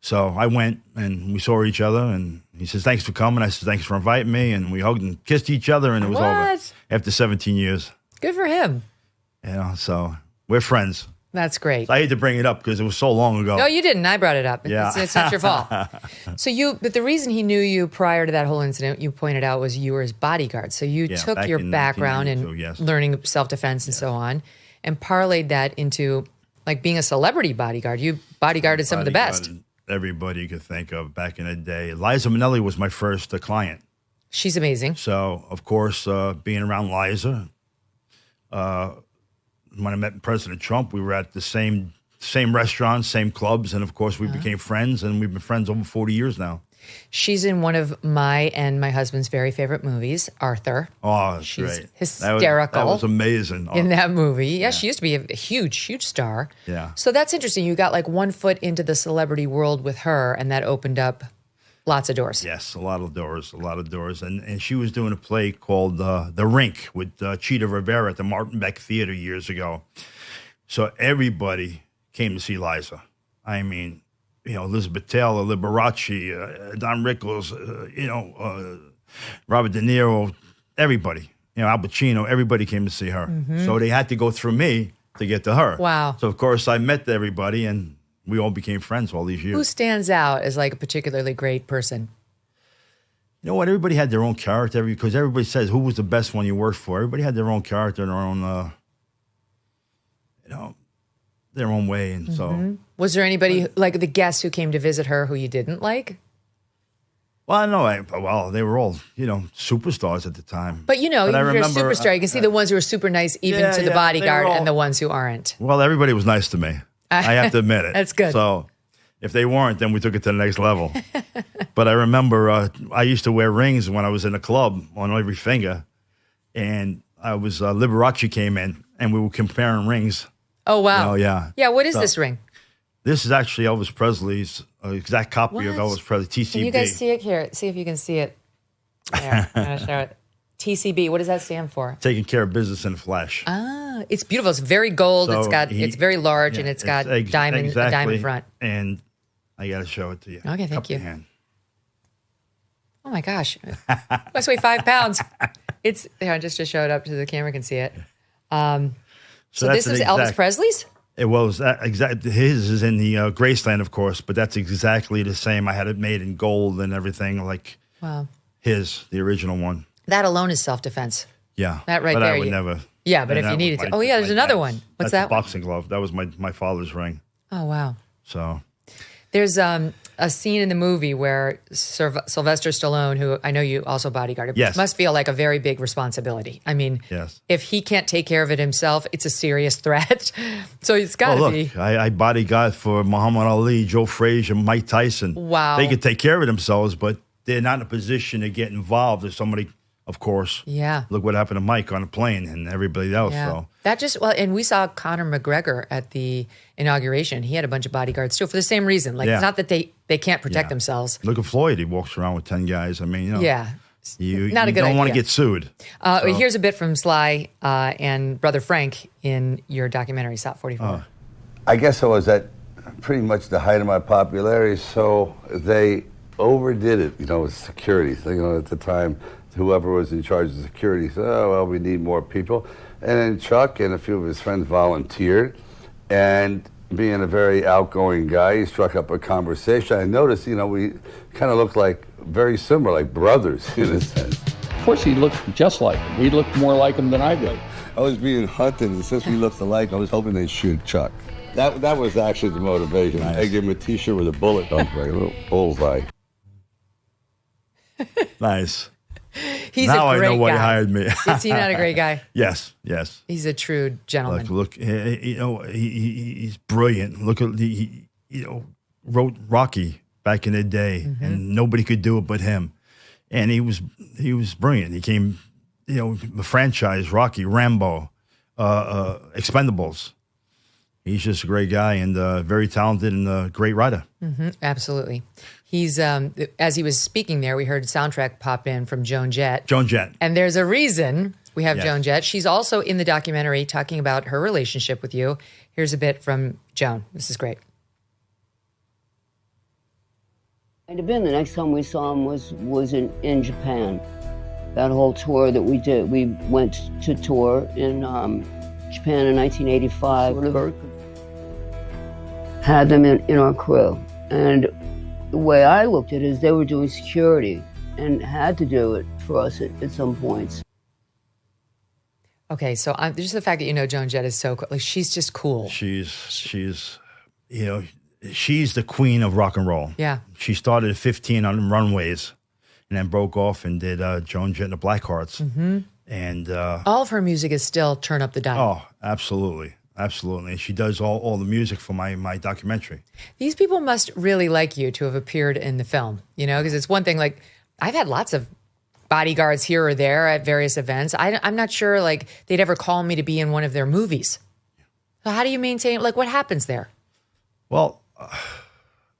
So I went, and we saw each other, and he says, "Thanks for coming." I said, "Thanks for inviting me." And we hugged and kissed each other, and it was over after 17 years. Good for him. You know, so we're friends. That's great. I hate to bring it up because it was so long ago. No, you didn't. I brought it up. Yeah. It's not your fault. But the reason he knew you prior to that whole incident, you pointed out, was you were his bodyguard. So you took your background in learning self-defense and so on, and parlayed that into like being a celebrity bodyguard. You bodyguarded some of the best. Everybody you could think of back in the day. Liza Minnelli was my first client. She's amazing. So, of course, being around Liza, when I met President Trump, we were at the same restaurants, same clubs, and of course we became friends, and we've been friends over 40 years now. She's in one of my and my husband's very favorite movies, Arthur. Oh, that's She's great. hysterical. That was amazing. In that movie. Yeah, she used to be a huge, huge star. Yeah. So that's interesting. You got like 1 foot into the celebrity world with her, and that opened up lots of doors. Yes, a lot of doors. And she was doing a play called The Rink with Cheetah Rivera at the Martin Beck Theater years ago. So everybody came to see Liza. I mean, you know, Elizabeth Taylor, Liberace, Don Rickles, Robert De Niro, everybody. You know, Al Pacino, everybody came to see her. Mm-hmm. So they had to go through me to get to her. Wow. So, of course, I met everybody, and we all became friends all these years. Who stands out as like a particularly great person? You know what? Everybody had their own character because everybody says who was the best one you worked for. Everybody had their own character and their own, their own way. And so, was there anybody like the guests who came to visit her who you didn't like? Well, no, they were all superstars at the time. But you're a superstar. You can see the ones who are super nice, even to the bodyguard, and the ones who aren't. Well, everybody was nice to me. I have to admit it. That's good. So if they weren't, then we took it to the next level. But I remember I used to wear rings when I was in a club on every finger. And I was, Liberace came in and we were comparing rings. Oh, wow. Oh, yeah. Yeah, what is this ring? This is actually Elvis Presley's exact copy of Elvis Presley, TCB. Can you guys see it here? See if you can see it. There, I'm going to show it. TCB, what does that stand for? Taking care of business in the flesh. Ah, it's beautiful. It's very gold. So it's very large, and it's got a diamond front. And I got to show it to you. Okay, thank you. Hand. Oh my gosh, must weigh 5 pounds. It's just to show it up to the camera can see it. So this was Elvis Presley's? It was exactly. His is in the Graceland, of course, but that's exactly the same. I had it made in gold and everything, like the original one. That alone is self-defense. Yeah. That right but there. I would never. Yeah, but if you needed to. Oh, yeah, there's another one. What's that? A boxing glove. That was my father's ring. Oh, wow. So. There's a scene in the movie where Sylvester Stallone, who I know you also bodyguarded, must feel like a very big responsibility. I mean, if he can't take care of it himself, it's a serious threat. So it's got to be. I bodyguard for Muhammad Ali, Joe Frazier, Mike Tyson. Wow. They could take care of it themselves, but they're not in a position to get involved if somebody, of course. Yeah. Look what happened to Mike on the plane and everybody else. Yeah. So. And we saw Conor McGregor at the inauguration. He had a bunch of bodyguards too for the same reason. Like, it's not that they can't protect themselves. Look at Floyd. He walks around with 10 guys. I mean, you not a good don't idea. want to get sued. Here's a bit from Sly and Brother Frank in your documentary, SOP 44. I guess I was at pretty much the height of my popularity, so they overdid it, with security. So, at the time, whoever was in charge of security said, oh, well, we need more people. And then Chuck and a few of his friends volunteered. And being a very outgoing guy, he struck up a conversation. I noticed, we kind of looked like very similar, like brothers in a sense. Of course, he looked just like him. He looked more like him than I did. I was being hunted, and since we looked alike, I was hoping they'd shoot Chuck. That was actually the motivation. Nice. I gave him a T-shirt with a bullet on it, like a little bullseye. Nice. He's now a great I know why guy. he hired me. Is he not a great guy? Yes. He's a true gentleman. Look, he's brilliant. Look at he wrote Rocky back in the day, and nobody could do it but him. And he was brilliant. He came, the franchise Rocky, Rambo, Expendables. He's just a great guy and very talented and a great writer. Absolutely. He's as he was speaking there, we heard a soundtrack pop in from Joan Jett. Joan Jett. And there's a reason we have Yes. Joan Jett. She's also in the documentary talking about her relationship with you. Here's a bit from Joan. This is great. Might have been the next time we saw him was in Japan. That whole tour that we did, we went to tour in Japan in 1985. Had them in our crew. And the way I looked at it is they were doing security and had to do it for us at some points. Okay, so just the fact that you know Joan Jett is so cool. Like, she's just cool. She's she's the queen of rock and roll. Yeah. She started at 15 on runways and then broke off and did Joan Jett and the Blackhearts. And All of her music is still turn up the dial. oh, absolutely. Absolutely. And she does all the music for my documentary. These people must really like you to have appeared in the film, because it's one thing, like, I've had lots of bodyguards here or there at various events. I'm not sure, like, they'd ever call me to be in one of their movies. So how do you maintain, like, what happens there? Well,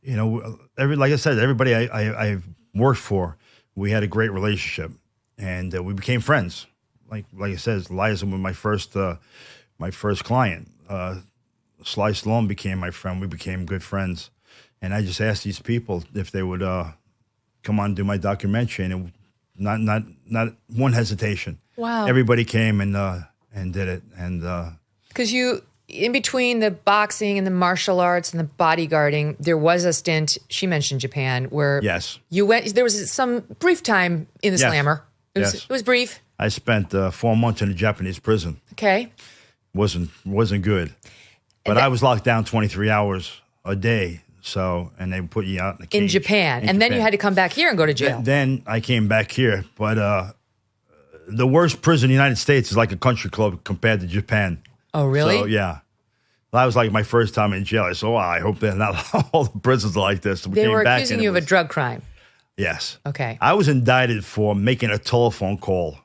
like I said, everybody I've worked for, we had a great relationship, and we became friends. Like I said, Liza was my first client. Sly Stallone became my friend. We became good friends, and I just asked these people if they would come on and do my documentary, and it, not one hesitation. Wow! Everybody came and did it, and because you. In between the boxing and the martial arts and the bodyguarding, there was a stint, she mentioned Japan, where yes, you went, there was some brief time in the Yes. slammer. It was brief. I spent 4 months in a Japanese prison. Okay. Wasn't good. But I was locked down 23 hours a day. So, and they put you out in a cage. In Japan. And then you had to come back here and go to jail. Then I came back here. But the worst prison in the United States is like a country club compared to Japan. Oh, really? So, yeah. That was like my first time in jail. I said, I hope they're not all the prisons are like this. They were accusing you of a drug crime. Yes. Okay. I was indicted for making a telephone call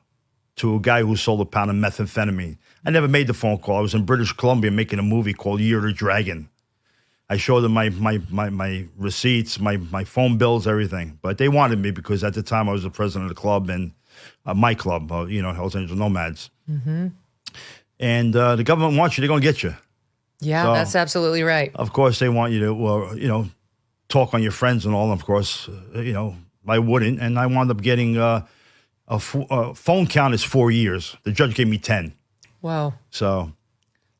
to a guy who sold a pound of methamphetamine. I never made the phone call. I was in British Columbia making a movie called Year of the Dragon. I showed them my receipts, my phone bills, everything. But they wanted me because at the time I was the president of the club and my club, Hells Angels Nomads. Mm-hmm. And the government wants you, they're going to get you. Yeah, So, that's absolutely right. Of course, they want you to, talk on your friends and all. Of course, I wouldn't. And I wound up getting a phone count is 4 years. The judge gave me 10. Wow. So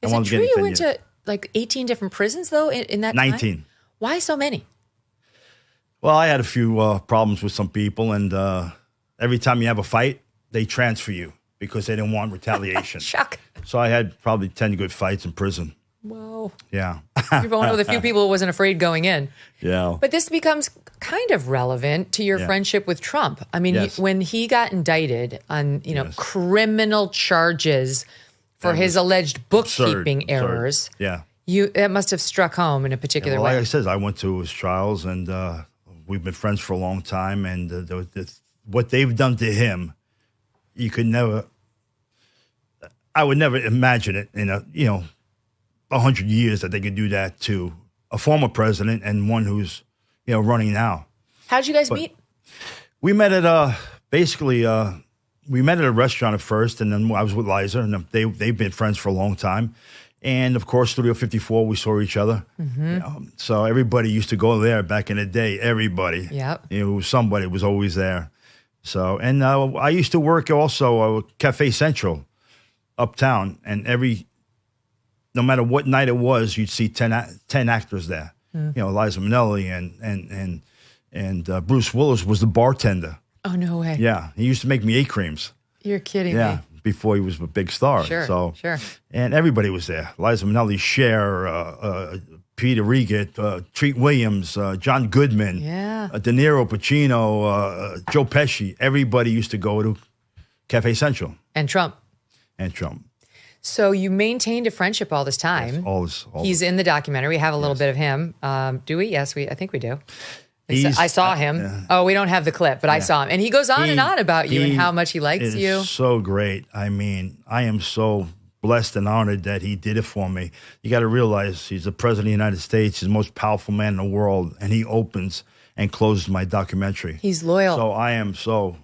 Is I wound it up true getting you 10 went years. to like 18 different prisons, though, in that 19. time? Why so many? Well, I had a few problems with some people. And every time you have a fight, they transfer you because they didn't want retaliation. Chuck. So I had probably 10 good fights in prison. Whoa. Yeah. You're one of the few people who wasn't afraid going in. Yeah. But this becomes kind of relevant to your friendship with Trump. I mean, Yes. when he got indicted on, criminal charges for his alleged bookkeeping Absurd. errors, Yeah. that must have struck home in a particular Well, way. like I said, I went to his trials, and we've been friends for a long time. And what they've done to him, you could never. I would never imagine it in 100 years that they could do that to a former president and one who's running now. How'd you guys meet? We met at we met at a restaurant at first, and then I was with Liza, and they've been friends for a long time. And of course, Studio 54, we saw each other. Mm-hmm. So everybody used to go there back in the day. Everybody, Yep. Somebody was always there. So, and I used to work also at Cafe Central uptown, and no matter what night it was, you'd see 10 actors there. Mm. Liza Minnelli and Bruce Willis was the bartender. Oh, no way. Yeah, he used to make me 8 creams. You're kidding Yeah, me. before he was a big star. Sure. And everybody was there. Liza Minnelli, Cher, Peter Riegert, Treat Williams, John Goodman, De Niro, Pacino, Joe Pesci. Everybody used to go to Cafe Central. And Trump. So you maintained a friendship all this time. Yes, all He's in the documentary. We have a little bit of him. Do we? Yes, I think we do. I saw him. We don't have the clip, but I saw him. And he goes on and on about you and how much he likes you. So great. I mean, I am so blessed and honored that he did it for me. You got to realize he's the president of the United States. He's the most powerful man in the world. And he opens and closes my documentary. He's loyal. So I am so,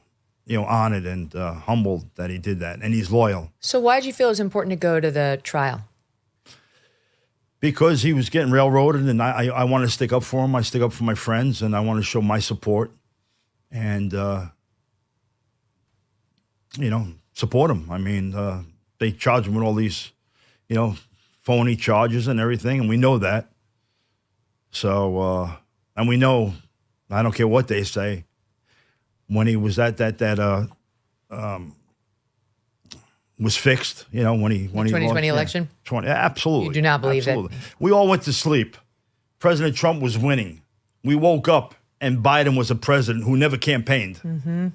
honored and humbled that he did that. And he's loyal. So why did you feel it was important to go to the trial? Because he was getting railroaded, and I want to stick up for him. I stick up for my friends, and I want to show my support and, support him. I mean, they charge him with all these, phony charges and everything, and we know that. So, and we know, I don't care what they say, when he was at that was fixed, when he 2020 election? Absolutely. You do not believe that? We all went to sleep. President Trump was winning. We woke up and Biden was a president who never campaigned. Mm-hmm.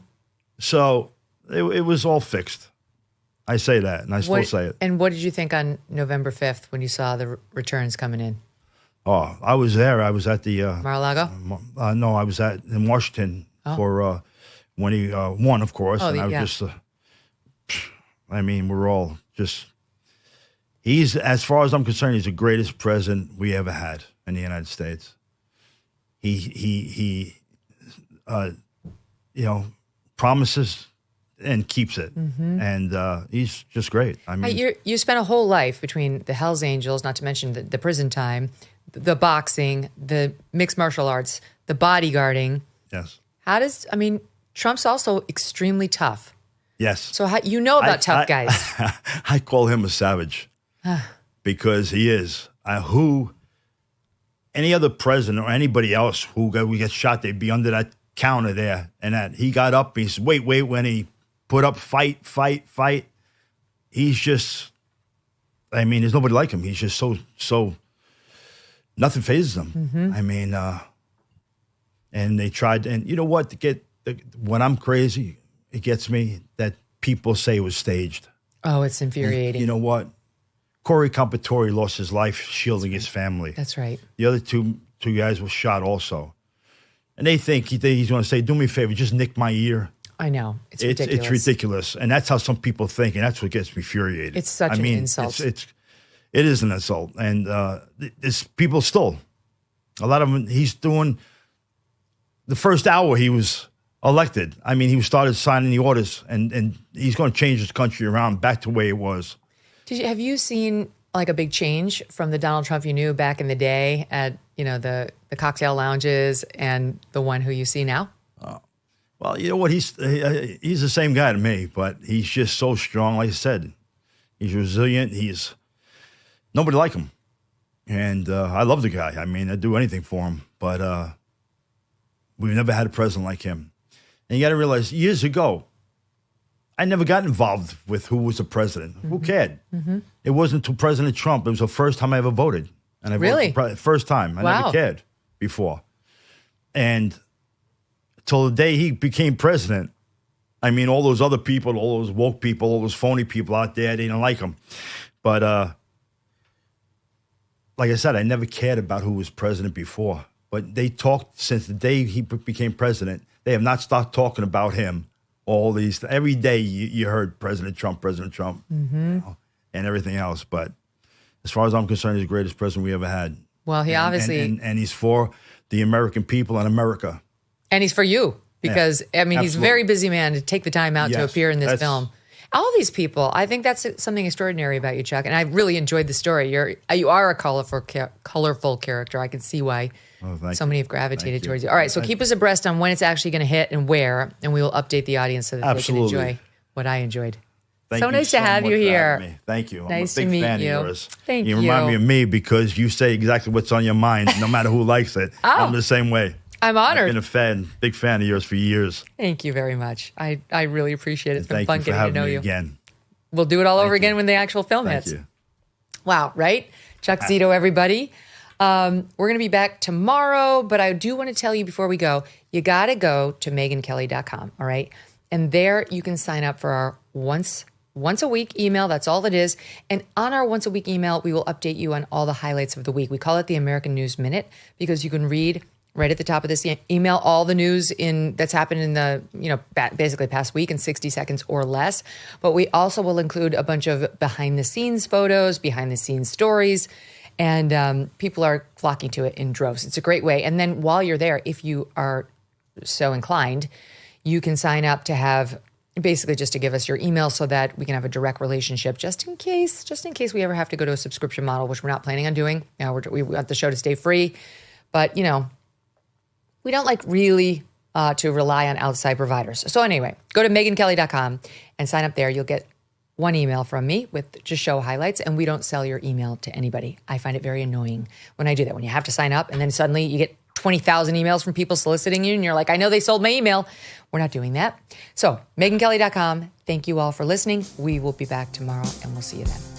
So it was all fixed. I say that, and I still say it. And what did you think on November 5th when you saw the returns coming in? Oh, I was there. I was at the... Mar-a-Lago? No, I was in Washington for when he won, of course. Oh, and I was yeah. just... we're all just... He's, as far as I'm concerned, he's the greatest president we ever had in the United States. He promises and keeps it. Mm-hmm. And he's just great. You spent a whole life between the Hells Angels, not to mention the prison time, the boxing, the mixed martial arts, the bodyguarding. Yes. Trump's also extremely tough. Yes. So about tough guys. I call him a savage because he is. Any other president or anybody else who gets shot, they'd be under that counter there. And that he got up, he said, wait, when he put up fight. He's just, there's nobody like him. He's just so, nothing phases him. Mm-hmm. And they tried, and you know what, when I'm crazy, it gets me that people say it was staged. Oh, it's infuriating. And you know what? Corey Compatore lost his life shielding his family. That's right. The other two guys were shot also. And they think he's going to say, do me a favor, just nick my ear. I know. It's ridiculous. It's ridiculous. And that's how some people think, and that's what gets me infuriated. It's such an insult. It is an insult. And there's people still, a lot of them, he's doing, the first hour he was elected. He started signing the orders, and he's going to change this country around back to the way it was. Have you seen a big change from the Donald Trump you knew back in the day at the cocktail lounges and the one who you see now? Well, you know what? He's the same guy to me, but he's just so strong. Like I said, he's resilient. Nobody like him, and I love the guy. I'd do anything for him, but we've never had a president like him. And you got to realize, years ago, I never got involved with who was the president. Mm-hmm. Who cared? Mm-hmm. It wasn't until President Trump. It was the first time I ever voted. And I really? Voted first time. I never cared before. And till the day he became president, all those other people, all those woke people, all those phony people out there, they didn't like him. But like I said, I never cared about who was president before. But they talked since the day he became president. They have not stopped talking about him. Every day you heard President Trump, mm-hmm. And everything else. But as far as I'm concerned, he's the greatest president we ever had. Well, he obviously... And he's for the American people and America. And he's for you. Because, he's a very busy man to take the time out to appear in this film. All these people, I think that's something extraordinary about you, Chuck. And I really enjoyed the story. You are a colorful character. I can see why so many have gravitated towards you. All right, so keep us abreast on when it's actually going to hit and where, and we will update the audience so that they can enjoy what I enjoyed. Thank you nice to have you here. Thank you. Nice I'm a big to meet fan you. of yours. Thank you. You remind me of me because you say exactly what's on your mind, no matter who likes it. I'm the same way. I'm honored. I've been big fan of yours for years. Thank you very much. I really appreciate it. It's been Thank fun you for getting to having know me you. again. We'll do it all over again when the actual film hits. Thank you. Wow, right? Chuck Zito, everybody. We're going to be back tomorrow, but I do want to tell you before we go, you got to go to megynkelly.com, all right? And there you can sign up for our once a week email. That's all it is. And on our once a week email, we will update you on all the highlights of the week. We call it the American News Minute because you can read right at the top of this email all the news that's happened in the basically past week in 60 seconds or less. But we also will include a bunch of behind the scenes photos, behind the scenes stories, and people are flocking to it in droves. It's a great way. And then while you're there, if you are so inclined, you can sign up to have basically just to give us your email so that we can have a direct relationship just in case we ever have to go to a subscription model, which we're not planning on doing. We want the show to stay free, but we don't like really to rely on outside providers. So anyway, go to megynkelly.com and sign up there. You'll get one email from me with just show highlights, and we don't sell your email to anybody. I find it very annoying when I do that, when you have to sign up and then suddenly you get 20,000 emails from people soliciting you and you're like, I know they sold my email. We're not doing that. So megynkelly.com. Thank you all for listening. We will be back tomorrow and we'll see you then.